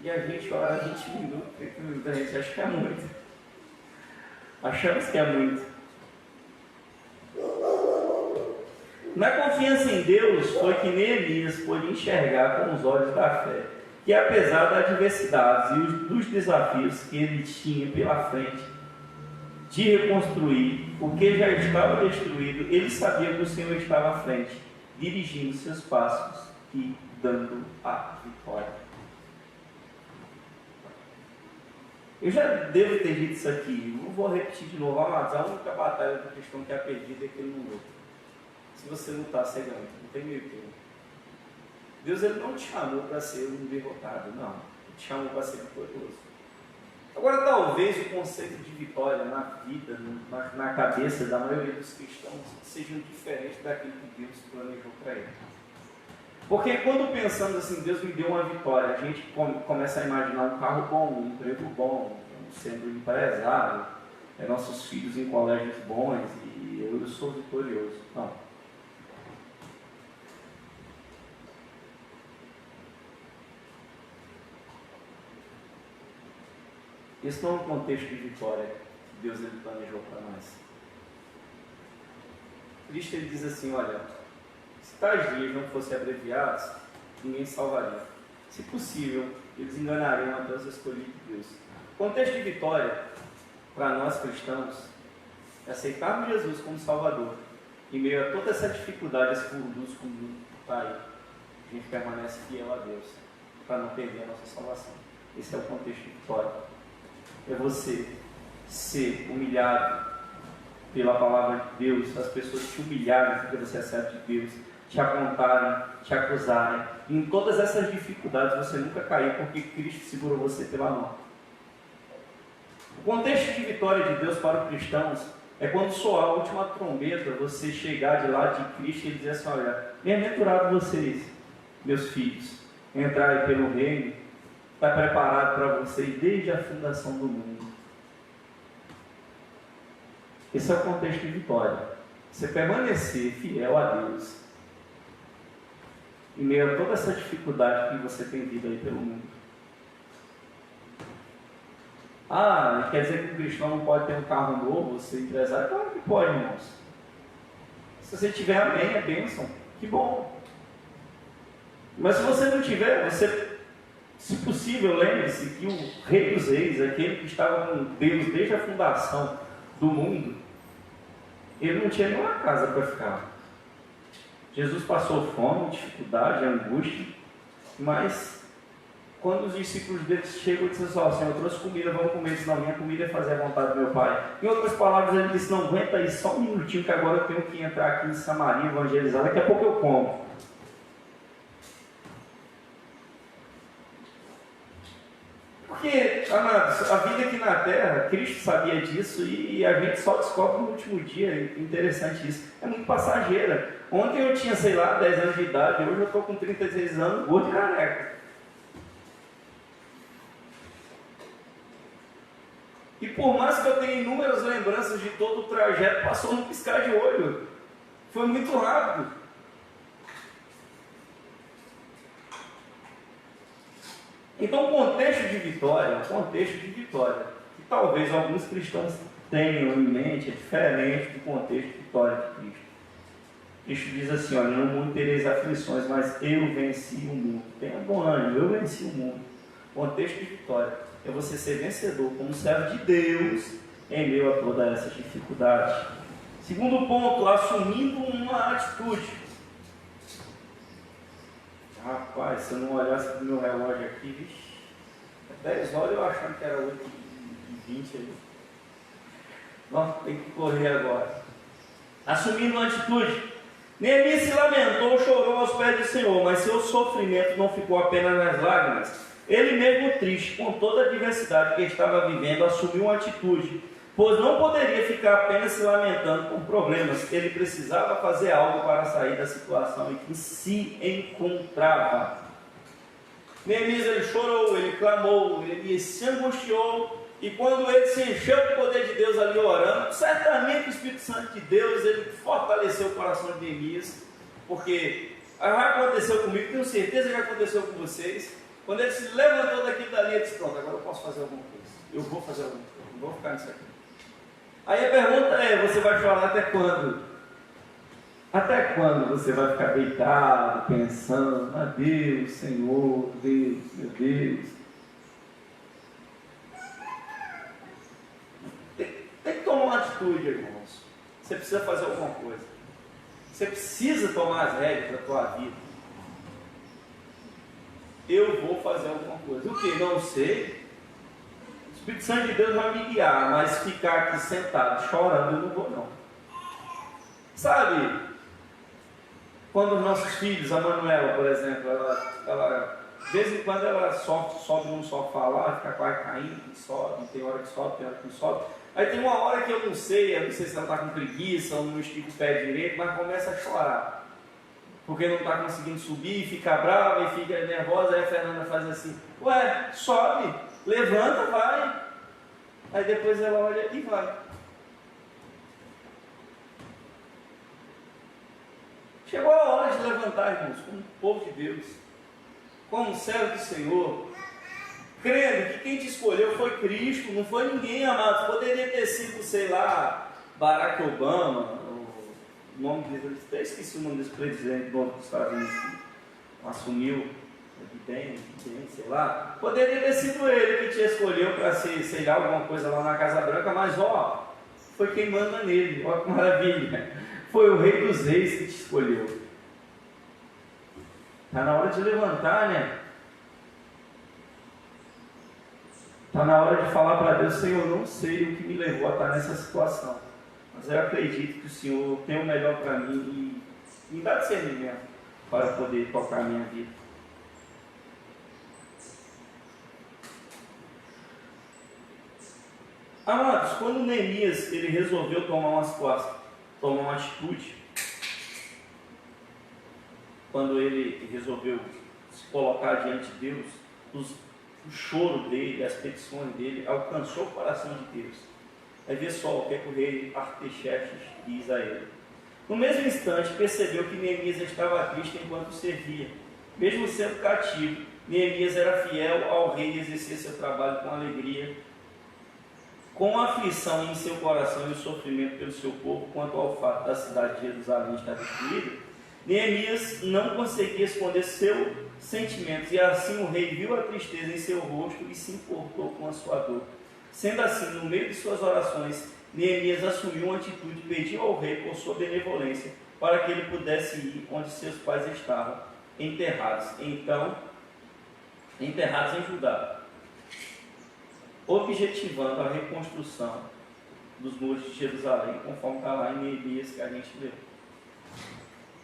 E a gente ora 20 minutos, a gente acha que é muito. Achamos que é muito. Na confiança em Deus, foi que Neemias pôde enxergar com os olhos da fé que, apesar das adversidades e dos desafios que ele tinha pela frente, de reconstruir o que já estava destruído, ele sabia que o Senhor estava à frente, dirigindo seus passos e dando a vitória. Eu já devo ter dito isso aqui, não vou repetir de novo, mas a única batalha do cristão que é perdida é que ele não luta. Se você lutar, você ganha, não tem meio termo. Deus ele não te chamou para ser um derrotado, não. Ele te chamou para ser vitorioso. Agora, talvez o conceito de vitória na vida, na cabeça da maioria dos cristãos, seja diferente daquilo que Deus planejou para ele. Porque quando pensamos assim, Deus me deu uma vitória, a gente começa a imaginar um carro bom, um emprego bom, sendo empresário, nossos filhos em colégios bons e eu sou vitorioso. Não. Esse não é um contexto de vitória que Deus ele planejou para nós. Cristo ele diz assim, olha, se tais dias não fossem abreviados, ninguém salvaria. Se possível, eles enganariam até os escolhidos de Deus. O contexto de vitória, para nós cristãos, é aceitarmos Jesus como Salvador. Em meio a toda essa dificuldade, esse furdunço que o mundo está aí, a gente permanece fiel a Deus, para não perder a nossa salvação. Esse é o contexto de vitória. É você ser humilhado pela palavra de Deus, as pessoas te humilharem porque você é servo de Deus, te apontarem, te acusarem. E em todas essas dificuldades você nunca caiu porque Cristo segurou você pela mão. O contexto de vitória de Deus para os cristãos é quando soar a última trombeta, você chegar de lá de Cristo e dizer assim, olha, bem-aventurado vocês, meus filhos, entrarem pelo reino, está preparado para vocês desde a fundação do mundo. Esse é o contexto de vitória. Você permanecer fiel a Deus em meio a toda essa dificuldade que você tem vindo aí pelo mundo. Ah, quer dizer que o cristão não pode ter um carro novo, ser empresário? Claro que pode, irmãos. Se você tiver, amém, é bênção. Que bom. Mas se você não tiver, você... Se possível, lembre-se que o Rei dos Reis, aquele que estava com Deus desde a fundação do mundo, ele não tinha nenhuma casa para ficar. Jesus passou fome, dificuldade, angústia, mas quando os discípulos dele chegam e dizem assim, Senhor, eu trouxe comida, vamos comer, senão minha comida é fazer a vontade do meu Pai. Em outras palavras, ele disse, não, aguenta aí só um minutinho que agora eu tenho que entrar aqui em Samaria, evangelizar, daqui a pouco eu como. Porque, amados, a vida aqui na Terra, Cristo sabia disso e a gente só descobre no último dia, interessante isso, é muito passageira. Ontem eu tinha, sei lá, 10 anos de idade, hoje eu estou com 36 anos, gordo e careca. E por mais que eu tenha inúmeras lembranças de todo o trajeto, passou num piscar de olho. Foi muito rápido. Então, o contexto de vitória, que talvez alguns cristãos tenham em mente, é diferente do contexto de vitória de Cristo. Cristo diz assim, olha, no mundo tereis aflições, mas eu venci o mundo. Tenha bom ânimo, eu venci o mundo. Contexto de vitória é você ser vencedor como servo de Deus em meio a toda essa dificuldade. Segundo ponto, assumindo uma atitude. Rapaz, se eu não olhasse para o meu relógio aqui, vixe, 10 horas eu achando que era 8h20 ali. Não, tem que correr agora. Assumindo uma atitude. Neemias se lamentou, chorou aos pés do Senhor, mas seu sofrimento não ficou apenas nas lágrimas. Ele mesmo triste, com toda a adversidade que estava vivendo, assumiu uma atitude, pois não poderia ficar apenas se lamentando por problemas. Ele precisava fazer algo para sair da situação em que se encontrava. Neemias, ele chorou, ele clamou, ele se angustiou, e quando ele se encheu do poder de Deus ali orando, certamente o Espírito Santo de Deus, ele fortaleceu o coração de Neemias, porque já aconteceu comigo, tenho certeza que aconteceu com vocês. Quando ele se levantou daquilo dali, ele disse, pronto, agora eu posso fazer alguma coisa. Eu vou fazer alguma coisa, não vou ficar nisso aqui. Aí a pergunta é, você vai chorar até quando? Até quando você vai ficar deitado, pensando, ah Deus, Senhor, Deus, meu Deus. Tem que tomar uma atitude, irmãos. Você precisa fazer alguma coisa. Você precisa tomar as rédeas da tua vida. Eu vou fazer alguma coisa. O que? Não sei. O Espírito Santo de Deus vai me guiar, mas ficar aqui sentado, chorando, eu não vou não. Sabe, quando os nossos filhos, a Manuela, por exemplo, ela de vez em quando ela sobe num sofá lá, fica quase caindo, sobe, tem hora que sobe, tem hora que não sobe. Aí tem uma hora que eu não sei se ela está com preguiça ou não estica o pé direito, mas começa a chorar. Porque não está conseguindo subir, fica brava e fica nervosa, aí a Fernanda faz assim, ué, sobe, levanta, vai. Aí depois ela olha e vai. Chegou a hora de levantar, irmãos, como povo de Deus, como servo do Senhor, crendo que quem te escolheu foi Cristo, não foi ninguém, amado. Poderia ter sido, sei lá, Barack Obama, o nome dele, até esqueci o nome desse presidente novo dos Estados Unidos, que assumiu, Biden, sei lá. Poderia ter sido ele que te escolheu para ser, sei lá, alguma coisa lá na Casa Branca, mas ó, foi quem manda nele, ó que maravilha. Foi o Rei dos Reis que te escolheu. Está na hora de levantar, né? Está na hora de falar para Deus, Senhor, eu não sei o que me levou a estar nessa situação, mas eu acredito que o Senhor tem o melhor para mim e me dá discernimento para poder tocar a minha vida. Amados, quando Neemias ele resolveu tomar uma atitude, quando ele resolveu se colocar diante de Deus, o choro dele, as petições dele, alcançou o coração de Deus. Aí vê só o que é que o rei Artaxerxes diz a ele. No mesmo instante, percebeu que Neemias estava triste enquanto servia. Mesmo sendo cativo, Neemias era fiel ao rei e exercia seu trabalho com alegria. Com a aflição em seu coração e o sofrimento pelo seu povo, quanto ao fato da cidade de Jerusalém estar destruída, Neemias não conseguia esconder seus sentimentos, e assim o rei viu a tristeza em seu rosto e se importou com a sua dor. Sendo assim, no meio de suas orações, Neemias assumiu uma atitude e pediu ao rei por sua benevolência, para que ele pudesse ir onde seus pais estavam enterrados. Então enterrados em Judá, objetivando a reconstrução dos muros de Jerusalém, conforme está lá em Neemias que a gente leu.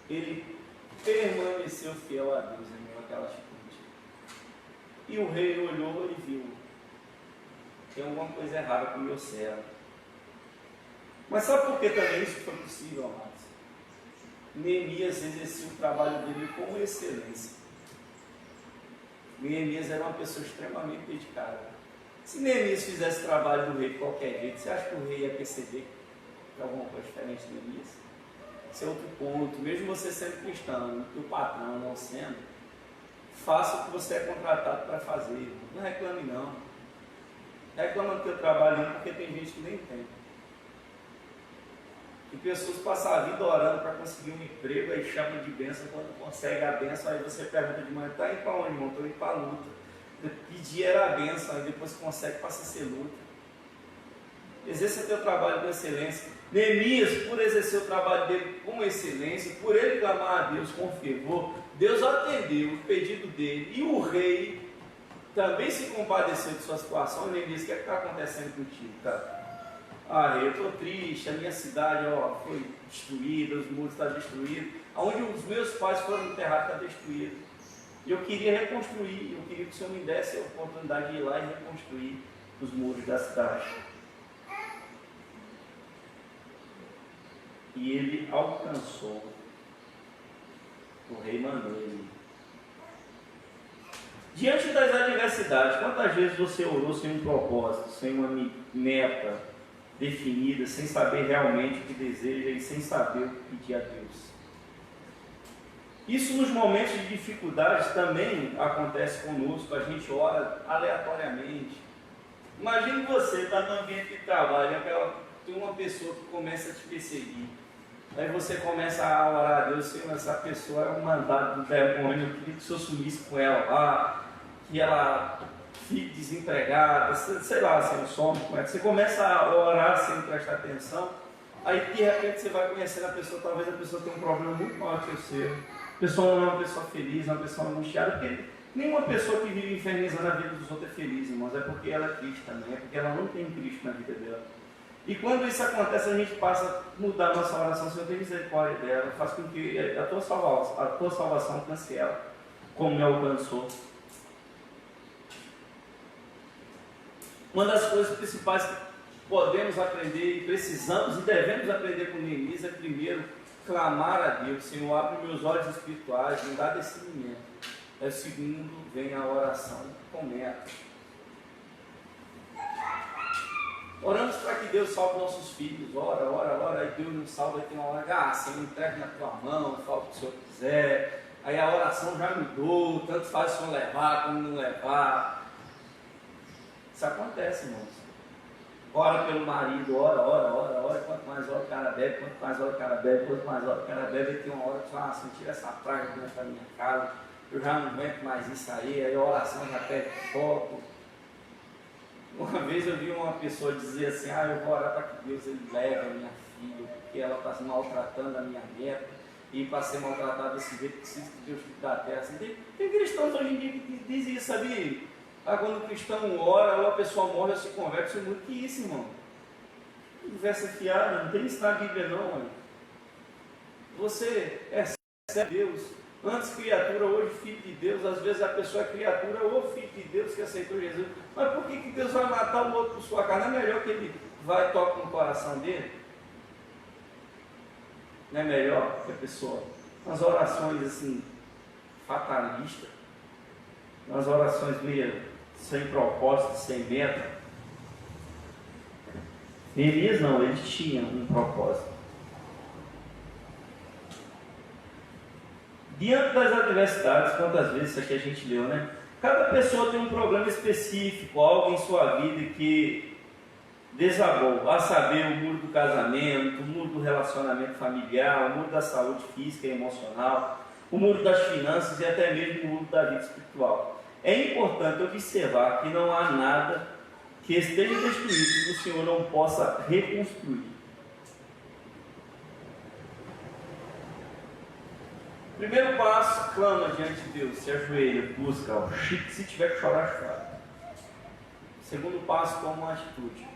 Ele permaneceu fiel a Deus em meio àquela atitude. E o rei olhou e viu: tem alguma coisa errada com o meu servo. Mas sabe por que também isso foi possível, amados? Neemias exercia o trabalho dele com excelência. Neemias era uma pessoa extremamente dedicada. Se Neemias fizesse o trabalho do rei de qualquer jeito, você acha que o rei ia perceber que alguma coisa diferente de Neemias? Esse é outro ponto. Mesmo você sendo cristão, e o patrão não sendo, faça o que você é contratado para fazer. Não reclame não. Reclama do teu trabalho não, porque tem gente que nem tem. E pessoas passam a vida orando para conseguir um emprego, aí chama de bênção, quando consegue a bênção, aí você pergunta de manhã: está indo para onde, irmão? Estou indo para a luta. Pedir era a bênção, aí depois consegue, passa a ser luta. Exerça teu trabalho com excelência. Neemias, por exercer o trabalho dele com excelência, por ele clamar a Deus com fervor, Deus atendeu o pedido dele, e o rei também se compadeceu de sua situação. Neemias: o que é que está acontecendo contigo, cara? Ah, eu estou triste, a minha cidade foi destruída, os muros estão destruídos, onde os meus pais foram enterrados está destruído. E eu queria reconstruir, eu queria que o Senhor me desse a oportunidade de ir lá e reconstruir os muros da cidade. E ele alcançou. O rei mandou ele. Diante das adversidades, quantas vezes você orou sem um propósito, sem uma meta definida, sem saber realmente o que deseja e sem saber o que pedir a Deus? Isso nos momentos de dificuldade também acontece conosco. A gente ora aleatoriamente. Imagine você estar no ambiente de trabalho, tem uma pessoa que começa a te perseguir. Aí você começa a orar a Deus: Senhor, essa pessoa é um mandado do demônio, eu queria que o Senhor sumisse com ela lá, que ela fique desempregada, sei lá, se eu some com ela. Você começa a orar sem prestar atenção, aí de repente você vai conhecendo a pessoa, talvez a pessoa tenha um problema muito maior que o seu. A pessoa não é uma pessoa feliz, é uma pessoa angustiada, porque nenhuma pessoa que vive infernizando a vida dos outros é feliz, irmãos, é porque ela é triste também, é porque ela não tem Cristo na vida dela. E quando isso acontece, a gente passa a mudar a nossa oração: Senhor, tem misericórdia dela, faz com que a tua salvação alcance ela, como me alcançou. Uma das coisas principais que podemos aprender, e precisamos e devemos aprender com Neemias, é primeiro clamar a Deus: Senhor, abre meus olhos espirituais, me dá discernimento. É o segundo, vem a oração com meta. Oramos para que Deus salve nossos filhos. Ora, aí Deus nos salva, aí tem uma hora: Senhor, entregue na tua mão, fala o que o Senhor quiser. Aí a oração já mudou, tanto faz o Senhor levar como não levar. Isso acontece, irmãos. Ora pelo marido, ora. Quanto mais ora o cara bebe, quanto mais ora o cara bebe, e tem uma hora que fala: Senhor, tira essa praga dentro da minha casa, eu já não aguento mais isso aí a oração já perde foco. Uma vez eu vi uma pessoa dizer assim: eu vou orar para que Deus ele leve a minha filha, porque ela está maltratando a minha neta, e para ser maltratada desse jeito precisa que Deus te dá a terra. Assim, tem cristãos hoje em dia que dizem isso, sabia? Quando o cristão ora, ou a pessoa morre ou se converte, isso é muito que isso, irmão. Conversa fiada, não tem isso na Bíblia não, mano. Você é servo de Deus, antes criatura, hoje filho de Deus. Às vezes a pessoa é criatura ou filho de Deus que aceitou Jesus. Mas por que Deus vai matar o outro por sua carne? Não é melhor que ele vai e toque no coração dele? Não é melhor que a pessoa, nas orações assim, fatalistas, nas orações meio sem propósito, sem meta? Neemias não, ele tinha um propósito. Diante das adversidades, quantas vezes isso aqui a gente leu, né? Cada pessoa tem um problema específico, algo em sua vida que desabou, a saber, o muro do casamento, o muro do relacionamento familiar, o muro da saúde física e emocional, o muro das finanças e até mesmo o muro da vida espiritual. É importante observar que não há nada que esteja destruído que o Senhor não possa reconstruir. Primeiro passo, clama diante de Deus, se ajoelha, busca, se tiver que chorar, chora. Segundo passo, toma uma atitude.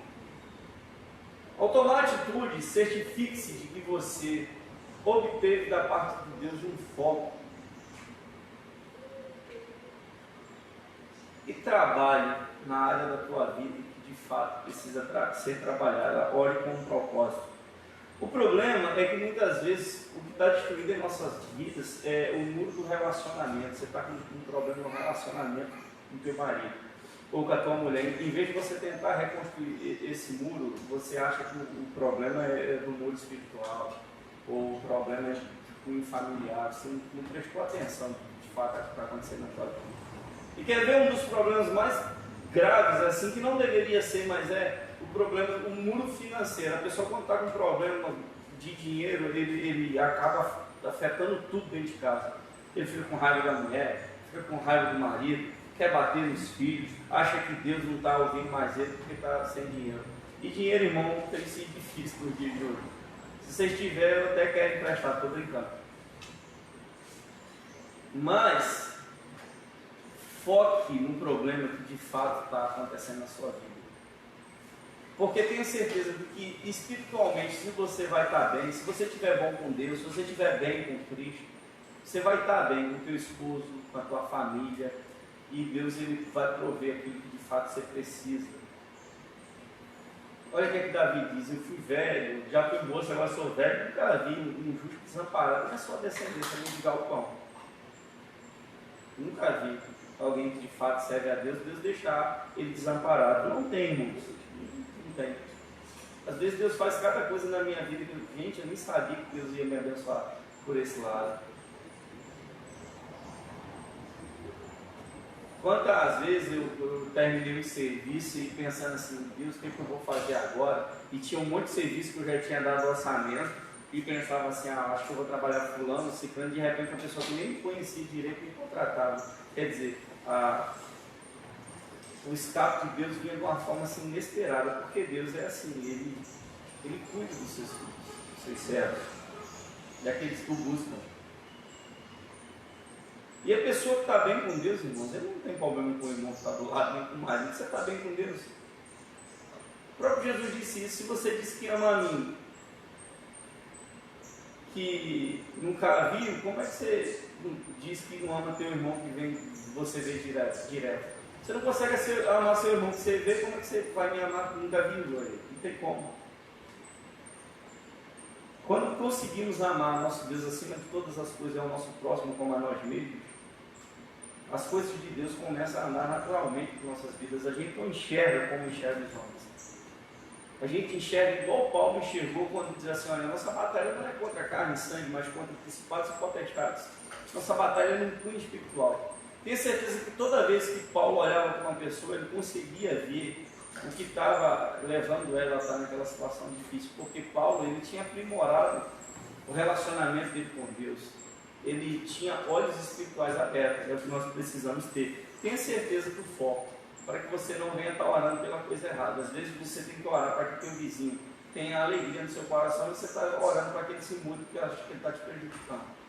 Ao tomar atitude, certifique-se de que você obteve da parte de Deus um foco. E trabalhe na área da tua vida que de fato precisa ser trabalhada. Ore com um propósito. O problema é que muitas vezes o que está destruído em nossas vidas é o muro do relacionamento. Você está com um problema no relacionamento com o teu marido ou com a tua mulher. Em vez de você tentar reconstruir esse muro, você acha que o problema é do muro espiritual ou o problema é de cunho familiar. Você não prestou atenção de fato ao que está acontecendo na tua vida. E quer ver um dos problemas mais graves, assim, que não deveria ser, mas é o problema, o muro financeiro. A pessoa, quando está com um problema de dinheiro, ele acaba afetando tudo dentro de casa. Ele fica com raiva da mulher, fica com raiva do marido, quer bater nos filhos, acha que Deus não está ouvindo mais ele porque está sem dinheiro. E dinheiro, irmão, tem sido difícil no dia de hoje. Se vocês tiverem, eu até quero emprestar, estou brincando. Mas foque no problema que de fato está acontecendo na sua vida. Porque tenha certeza de que espiritualmente, se você vai estar bem, se você estiver bom com Deus, se você estiver bem com Cristo, você vai estar bem com o teu esposo, com a tua família, e Deus ele vai prover aquilo que de fato você precisa. Olha o que é que Davi diz: eu fui velho, já fui moço, agora sou velho, nunca vi um justo desamparado, não é só descendência, nem de galpão. Nunca vi alguém que de fato serve a Deus, Deus deixar ele desamparado. Não tem, irmãos. Não tem. Às vezes Deus faz cada coisa na minha vida que, gente, eu nem sabia que Deus ia me abençoar por esse lado. Quantas vezes eu terminei o serviço e pensando assim, Deus, o que eu vou fazer agora? E tinha um monte de serviço que eu já tinha dado orçamento e pensava assim, acho que eu vou trabalhar com fulano, ciclano, de repente uma pessoa que nem me conhecia direito me contratava. Quer dizer, o escape de Deus vinha de uma forma assim inesperada, porque Deus é assim, ele cuida dos seus filhos, dos seus servos, daqueles que o buscam. E a pessoa que está bem com Deus, irmãos, ele não tem problema com o irmão que está do lado, nem com o marido, você está bem com Deus. O próprio Jesus disse isso: se você disse que ama a mim, que nunca viu, como é que você diz que não ama teu irmão que vem, você vê direto? Você não consegue amar seu irmão que você vê, como é que você vai me amar que nunca viu ele? Não tem como. Quando conseguimos amar nosso Deus acima de todas as coisas, é o nosso próximo como a nós mesmos, as coisas de Deus começam a andar naturalmente em nossas vidas. A gente não enxerga como enxerga os homens. A gente enxerga igual Paulo enxergou quando diz assim, olha, nossa batalha não é contra carne e sangue, mas contra principados e potestades. Nossa batalha é no cunho espiritual. Tenho certeza que toda vez que Paulo olhava para uma pessoa, ele conseguia ver o que estava levando ela a estar naquela situação difícil, porque Paulo ele tinha aprimorado o relacionamento dele com Deus. Ele tinha olhos espirituais abertos, é o que nós precisamos ter. Tenha certeza do foco, para que você não venha estar orando pela coisa errada. Às vezes você tem que orar para que o teu vizinho tenha alegria no seu coração, e você está orando para que ele se mude, porque acha que ele está te prejudicando.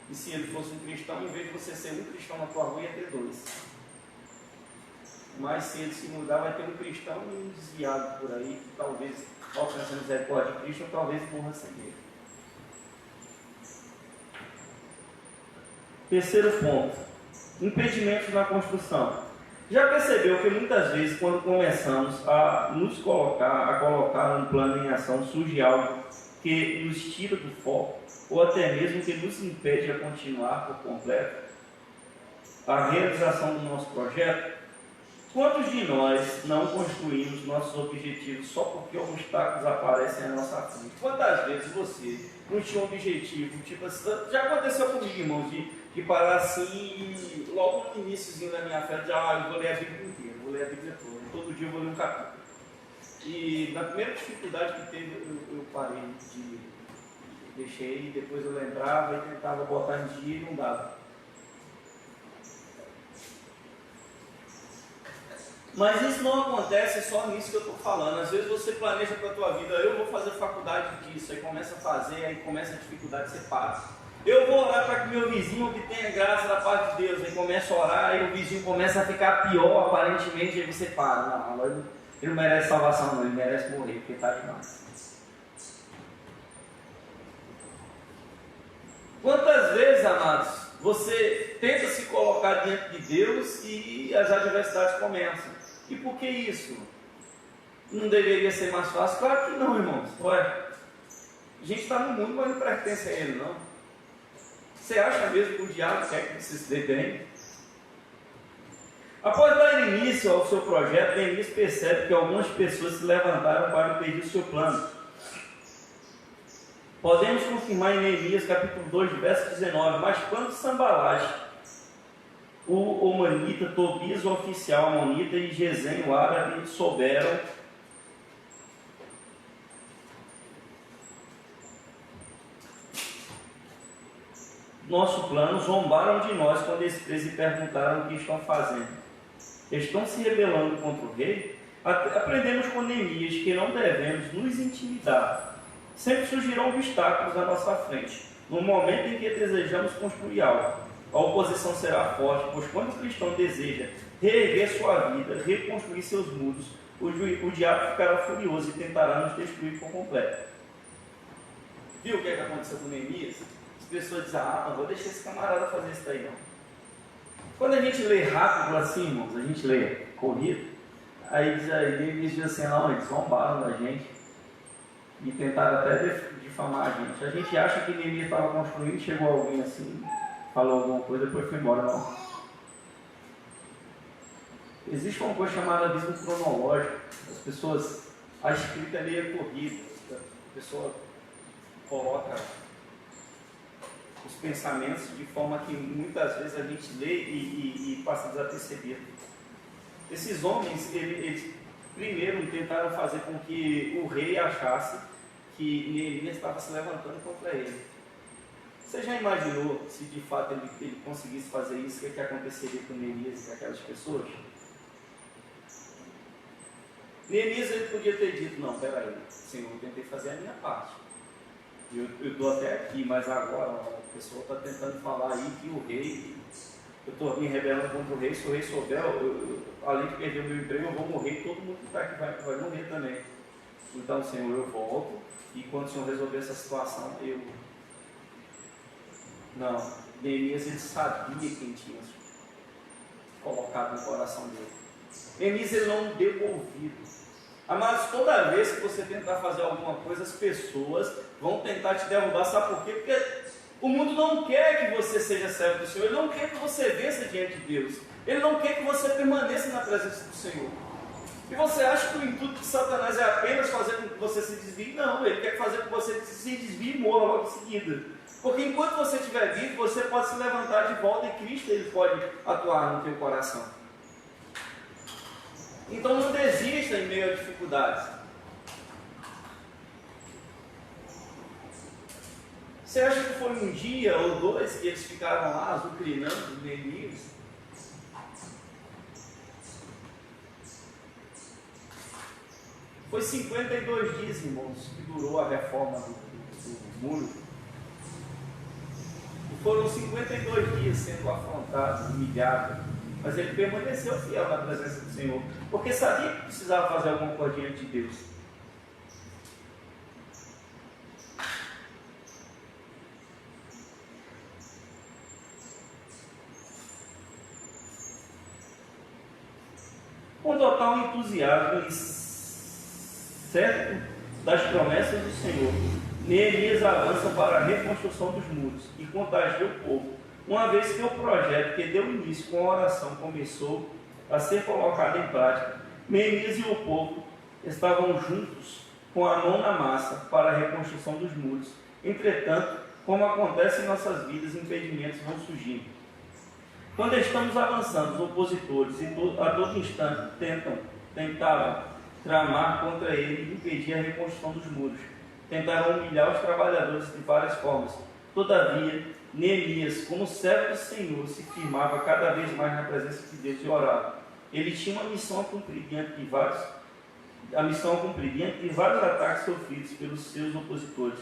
E se ele fosse um cristão, em vez de você ser um cristão na tua rua, ia ter dois. Mas se ele se mudar, vai ter um cristão e um desviado por aí, que talvez alcance a misericórdia de Cristo, ou talvez morra sem ele. Terceiro ponto: impedimentos na construção. Já percebeu que muitas vezes, quando começamos a nos colocar um plano em ação, surge algo que nos tira do foco, ou até mesmo que nos impede a continuar por completo a realização do nosso projeto? Quantos de nós não construímos nossos objetivos só porque obstáculos aparecem à nossa frente? Quantas vezes você não tinha um objetivo, tipo assim, já aconteceu comigo, irmãos, de parar assim e logo no iníciozinho da minha fé, eu vou ler a Bíblia inteira, vou ler a Bíblia toda, todo dia eu vou ler um capítulo. E na primeira dificuldade que teve, eu parei deixei, depois eu lembrava e tentava botar em dia e não dava. Mas isso não acontece só nisso que eu estou falando. Às vezes você planeja para a tua vida, eu vou fazer faculdade disso, aí começa a fazer, aí começa a dificuldade, você para. Eu vou orar para que meu vizinho obtenha graça da parte de Deus. Aí começa a orar e o vizinho começa a ficar pior, aparentemente, e aí você para. Não, agora ele não merece salvação, não, ele merece morrer, porque está demais. Quantas vezes, amados, você tenta se colocar diante de Deus e as adversidades começam? E por que isso? Não deveria ser mais fácil? Claro que não, irmãos. Ué, a gente está no mundo, mas não pertence a ele, não. Você acha mesmo que o diabo quer que você se dê bem? Após dar início ao seu projeto, Neemias percebe que algumas pessoas se levantaram para impedir o seu plano. Podemos confirmar em Neemias capítulo 2, verso 19, mas quando Sambalate, o Omanita, Tobias, o oficial amonita, e Gesem, o árabe, souberam nosso plano, zombaram de nós com desprezo e perguntaram o que estão fazendo. Estão se rebelando contra o rei? Aprendemos com Neemias que não devemos nos intimidar. Sempre surgirão obstáculos à nossa frente, no momento em que desejamos construir algo. A oposição será forte, pois quando o cristão deseja reerguer sua vida, reconstruir seus muros, o diabo ficará furioso e tentará nos destruir por completo. Viu o que aconteceu com Neemias? As pessoas dizem, não vou deixar esse camarada fazer isso aí não. Quando a gente lê rápido assim, irmãos, a gente lê corrido, aí Neemias diz assim, não, eles zombaram da gente e tentaram até difamar a gente. A gente acha que Neemias estava construindo, chegou alguém assim, falou alguma coisa, depois foi embora, não. Existe uma coisa chamada abismo cronológico. As pessoas, a escrita ali é corrida, a pessoa coloca os pensamentos de forma que muitas vezes a gente lê e passa desapercebido. Esses homens, eles primeiro tentaram fazer com que o rei achasse que Neemias estava se levantando contra ele. Você já imaginou se de fato ele conseguisse fazer isso, o que aconteceria com Neemias e com aquelas pessoas? Neemias ele podia ter dito, não, peraí, Senhor, eu tentei fazer a minha parte. Eu estou até aqui, mas agora a pessoa está tentando falar aí que o rei, eu estou me rebelando contra o rei, se o rei souber, além de perder o meu emprego, eu vou morrer, todo mundo que está aqui vai morrer também. Então, Senhor, eu volto, e quando o Senhor resolver essa situação, eu... Não, Neemias ele sabia quem tinha colocado no coração dele. Neemias ele não deu ouvido. Amados, toda vez que você tentar fazer alguma coisa, as pessoas vão tentar te derrubar, sabe por quê? Porque o mundo não quer que você seja servo do Senhor, ele não quer que você vença diante de Deus, ele não quer que você permaneça na presença do Senhor. E você acha que o intuito de Satanás é apenas fazer com que você se desvie? Não, ele quer fazer com que você se desvie e morra logo em seguida. Porque enquanto você estiver vivo, você pode se levantar de volta e Cristo ele pode atuar no teu coração. Então não desista em meio a dificuldades. Você acha que foi um dia ou dois que eles ficaram lá azucrinando Neemias? Foi 52 dias, irmãos, que durou a reforma do muro. E foram 52 dias sendo afrontados, humilhados. Mas ele permaneceu fiel na presença do Senhor, porque sabia que precisava fazer alguma coisa diante de Deus. Com total entusiasmo e certo das promessas do Senhor, Neemias avança para a reconstrução dos muros e contagia o povo. Uma vez que o projeto que deu início com a oração começou a ser colocado em prática, Neemias e o povo estavam juntos com a mão na massa para a reconstrução dos muros. Entretanto, como acontece em nossas vidas, impedimentos vão surgindo. Quando estamos avançando, os opositores a todo instante tentavam tramar contra ele e impedir a reconstrução dos muros. Tentaram humilhar os trabalhadores de várias formas. Todavia, Neemias, como servo do Senhor, se firmava cada vez mais na presença de Deus e orava. Ele tinha uma missão a cumprir diante de vários ataques sofridos pelos seus opositores.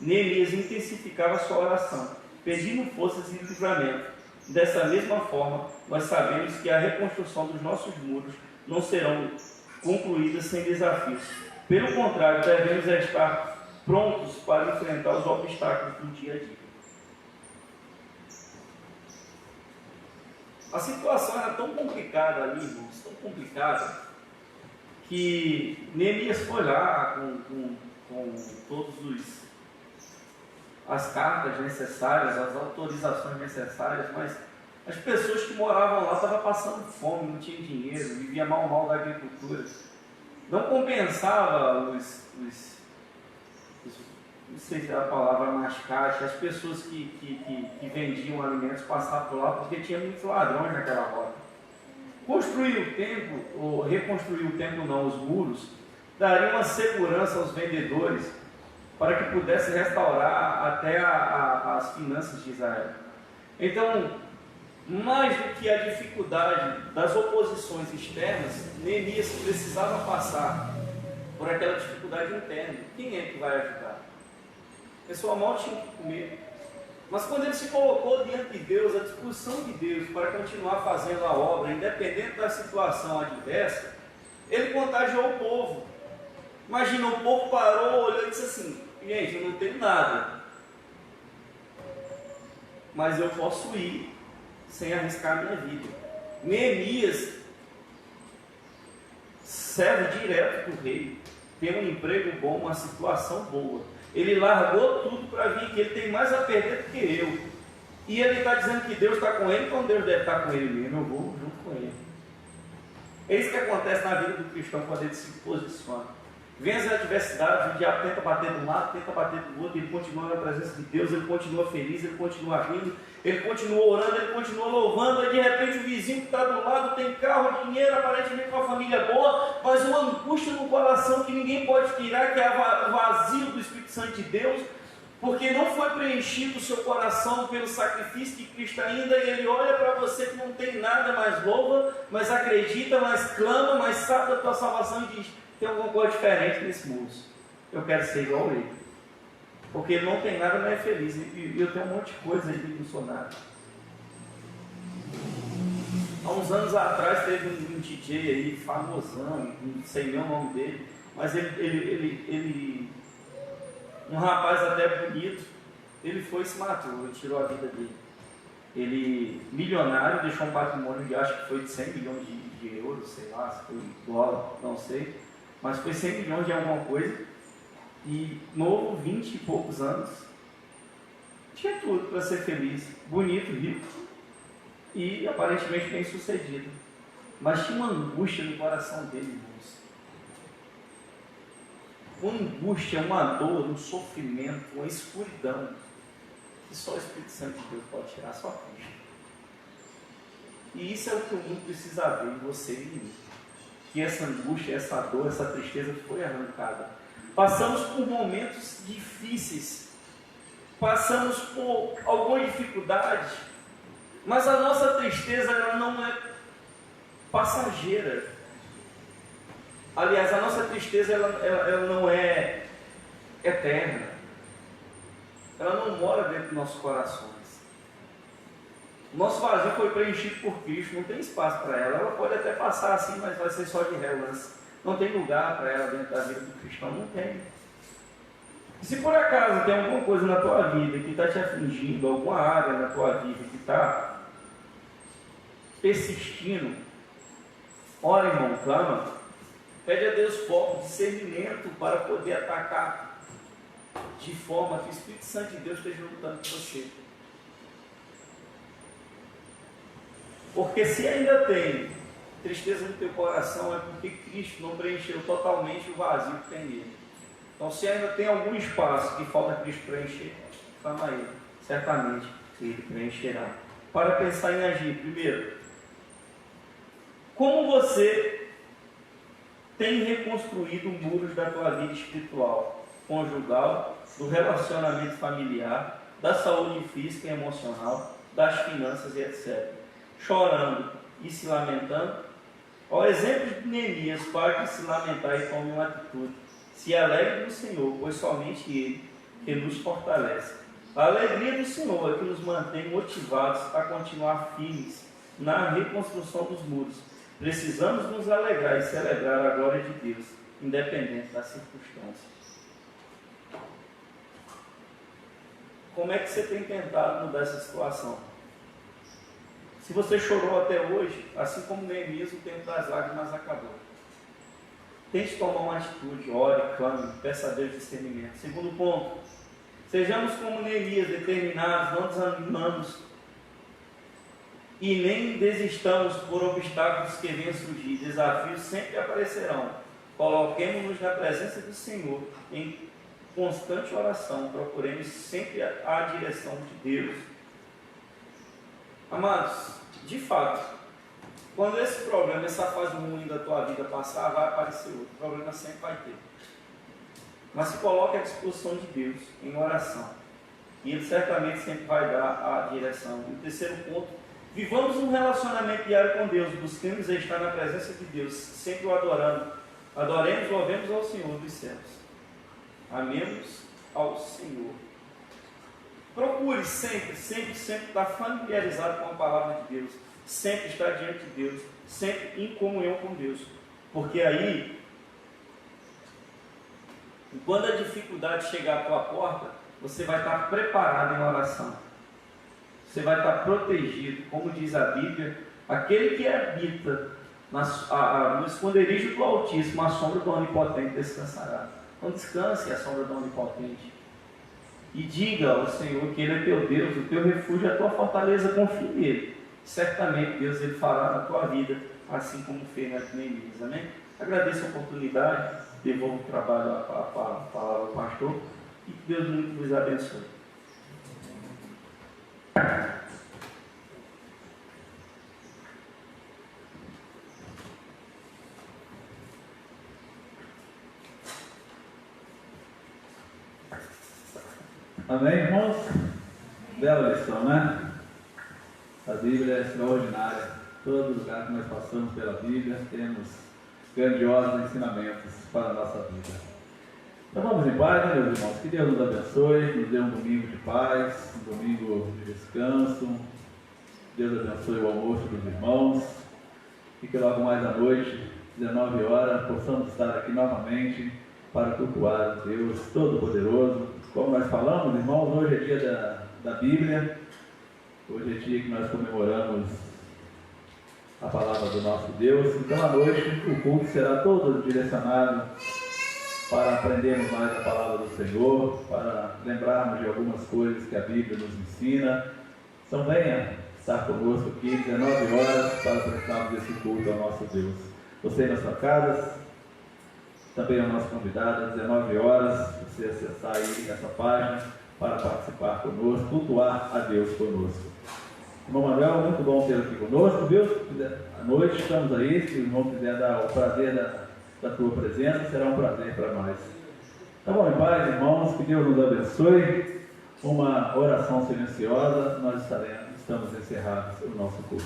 Neemias intensificava sua oração pedindo forças e livramento. Dessa mesma forma, nós sabemos que a reconstrução dos nossos muros não serão concluídas sem desafios. Pelo contrário, devemos estar prontos para enfrentar os obstáculos do dia a dia. A situação era tão complicada ali, irmãos, tão complicada, que Neemias foi lá com todos as cartas necessárias, as autorizações necessárias, mas as pessoas que moravam lá estavam passando fome, não tinham dinheiro, viviam mal da agricultura. Não compensava não sei se é a palavra mascate, as pessoas que vendiam alimentos passavam por lá, porque tinha muitos ladrões naquela rota. Construir o templo, ou reconstruir o templo não, os muros, daria uma segurança aos vendedores para que pudesse restaurar até as finanças de Israel. Então, mais do que a dificuldade das oposições externas, Neemias precisava passar por aquela dificuldade interna. Quem é que vai ajudar? A pessoa mal tinha que comer. Mas quando ele se colocou diante de Deus, à disposição de Deus, para continuar fazendo a obra, independente da situação adversa, ele contagiou o povo. Imagina, o povo parou, olhou e disse assim: gente, eu não tenho nada, mas eu posso ir sem arriscar minha vida. Neemias serve direto do rei, tem um emprego bom, uma situação boa. Ele largou tudo para vir aqui, ele tem mais a perder do que eu. E ele está dizendo que Deus está com ele, então Deus deve estar com ele mesmo, eu vou junto com ele. É isso que acontece na vida do cristão quando ele se posiciona. Vem as adversidades, o diabo tenta bater de um lado, tenta bater do outro, ele continua na presença de Deus, ele continua feliz, ele continua rindo, ele continua orando, ele continua louvando, aí de repente o vizinho que está do lado tem carro, dinheiro, aparentemente uma família boa, mas uma angústia no coração que ninguém pode tirar, que é o vazio do Espírito Santo de Deus, porque não foi preenchido o seu coração pelo sacrifício de Cristo ainda, e ele olha para você que não tem nada, mais louva, mas acredita, mais clama, mas sabe da tua salvação e diz: tem alguma coisa diferente nesse moço, eu quero ser igual a ele, porque ele não tem nada, mas é feliz, e eu tenho um monte de coisa aí que não sou nada. Há uns anos atrás teve um DJ aí, famosão, não sei nem o nome dele, mas ele um rapaz até bonito, ele foi e se matou, ele tirou a vida dele. Ele, milionário, deixou um patrimônio de, acho que foi de 100 milhões de euros, sei lá, se foi dólar, não sei, mas foi 100 milhões de alguma coisa, e novo, 20 e poucos anos, tinha tudo para ser feliz, bonito, rico, e aparentemente bem sucedido, mas tinha uma angústia no coração dele, irmãos. Uma angústia, uma dor, um sofrimento, uma escuridão, que só o Espírito Santo de Deus pode tirar, só Cristo. E isso é o que o mundo precisa ver em você e em mim. Que essa angústia, essa dor, essa tristeza foi arrancada. Passamos por momentos difíceis, passamos por alguma dificuldade, mas a nossa tristeza ela não é passageira. Aliás, a nossa tristeza ela não é eterna. Ela não mora dentro dos nossos corações. O nosso vazio foi preenchido por Cristo, não tem espaço para ela. Ela pode até passar assim, mas vai ser só de relance. Não tem lugar para ela dentro da vida do cristão, não tem. E se por acaso tem alguma coisa na tua vida que está te afligindo, alguma área na tua vida que está persistindo, ora, irmão, clama. Pede a Deus foco, discernimento para poder atacar de forma que o Espírito Santo de Deus esteja lutando com você. Porque se ainda tem tristeza no teu coração, é porque Cristo não preencheu totalmente o vazio que tem nele. Então, se ainda tem algum espaço que falta Cristo preencher, clama a Ele. Certamente Ele preencherá. Para pensar em agir, primeiro, como você tem reconstruído muros da tua vida espiritual, conjugal, do relacionamento familiar, da saúde física e emocional, das finanças e etc. Chorando e se lamentando. Ao exemplo de Neemias, pare de se lamentar e tome uma atitude. Se alegre no Senhor, pois somente Ele que nos fortalece. A alegria do Senhor é que nos mantém motivados a continuar firmes na reconstrução dos muros. Precisamos nos alegrar e celebrar a glória de Deus, independente das circunstâncias. Como é que você tem tentado mudar essa situação? Se você chorou até hoje, assim como Neemias, o tempo das lágrimas acabou. Tente tomar uma atitude, ore, clame, peça a Deus discernimento. Segundo ponto, sejamos como Neemias, determinados, não desanimamos e nem desistamos por obstáculos que venham surgir. Desafios sempre aparecerão. Coloquemo-nos na presença do Senhor em constante oração. Procuremos sempre a direção de Deus. Amados, de fato, quando esse problema, essa fase ruim da tua vida passar, vai aparecer outro. O problema sempre vai ter. Mas se coloque à disposição de Deus em oração. E Ele certamente sempre vai dar a direção. E o terceiro ponto, vivamos um relacionamento diário com Deus. Busquemos estar na presença de Deus, sempre o adorando. Adoremos, louvemos ao Senhor dos céus. Amemos ao Senhor. Procure sempre estar familiarizado com a palavra de Deus. Sempre estar diante de Deus. Sempre em comunhão com Deus. Porque aí, quando a dificuldade chegar à tua porta, você vai estar preparado em oração. Você vai estar protegido. Como diz a Bíblia, aquele que habita no esconderijo do Altíssimo, a sombra do Onipotente descansará. Então descanse a sombra do Onipotente. E diga ao Senhor que Ele é teu Deus, o teu refúgio, a tua fortaleza, confie nele. Certamente Deus Ele fará na tua vida, assim como fez na Neemias. Amém? Agradeço a oportunidade, devolvo o trabalho à palavra ao pastor e que Deus muito vos abençoe. Amém, irmãos? Bela lição, né? A Bíblia é extraordinária. Todo lugar que nós passamos pela Bíblia, temos grandiosos ensinamentos para a nossa vida. Então vamos em paz, né, meus irmãos? Que Deus nos abençoe, nos dê um domingo de paz, um domingo de descanso. Deus abençoe o almoço dos irmãos. E que logo mais à noite, 19 horas, possamos estar aqui novamente para cultuar a Deus Todo-Poderoso. Como nós falamos, irmãos, hoje é dia da Bíblia. Hoje é dia que nós comemoramos a palavra do nosso Deus. Então, à noite, o culto será todo direcionado para aprendermos mais a palavra do Senhor, para lembrarmos de algumas coisas que a Bíblia nos ensina. Então, venha estar conosco aqui, 19 horas, para prestarmos esse culto ao nosso Deus. Você na sua casa, também é o nosso convidado, às 19 horas, você acessar aí essa página para participar conosco, cultuar a Deus conosco. Irmão Manuel, muito bom ter aqui conosco, viu? À noite estamos aí, se o irmão quiser dar o prazer da tua presença, será um prazer para nós. Tá bom, em paz, irmãos, que Deus nos abençoe. Uma oração silenciosa, nós estamos encerrados o nosso culto.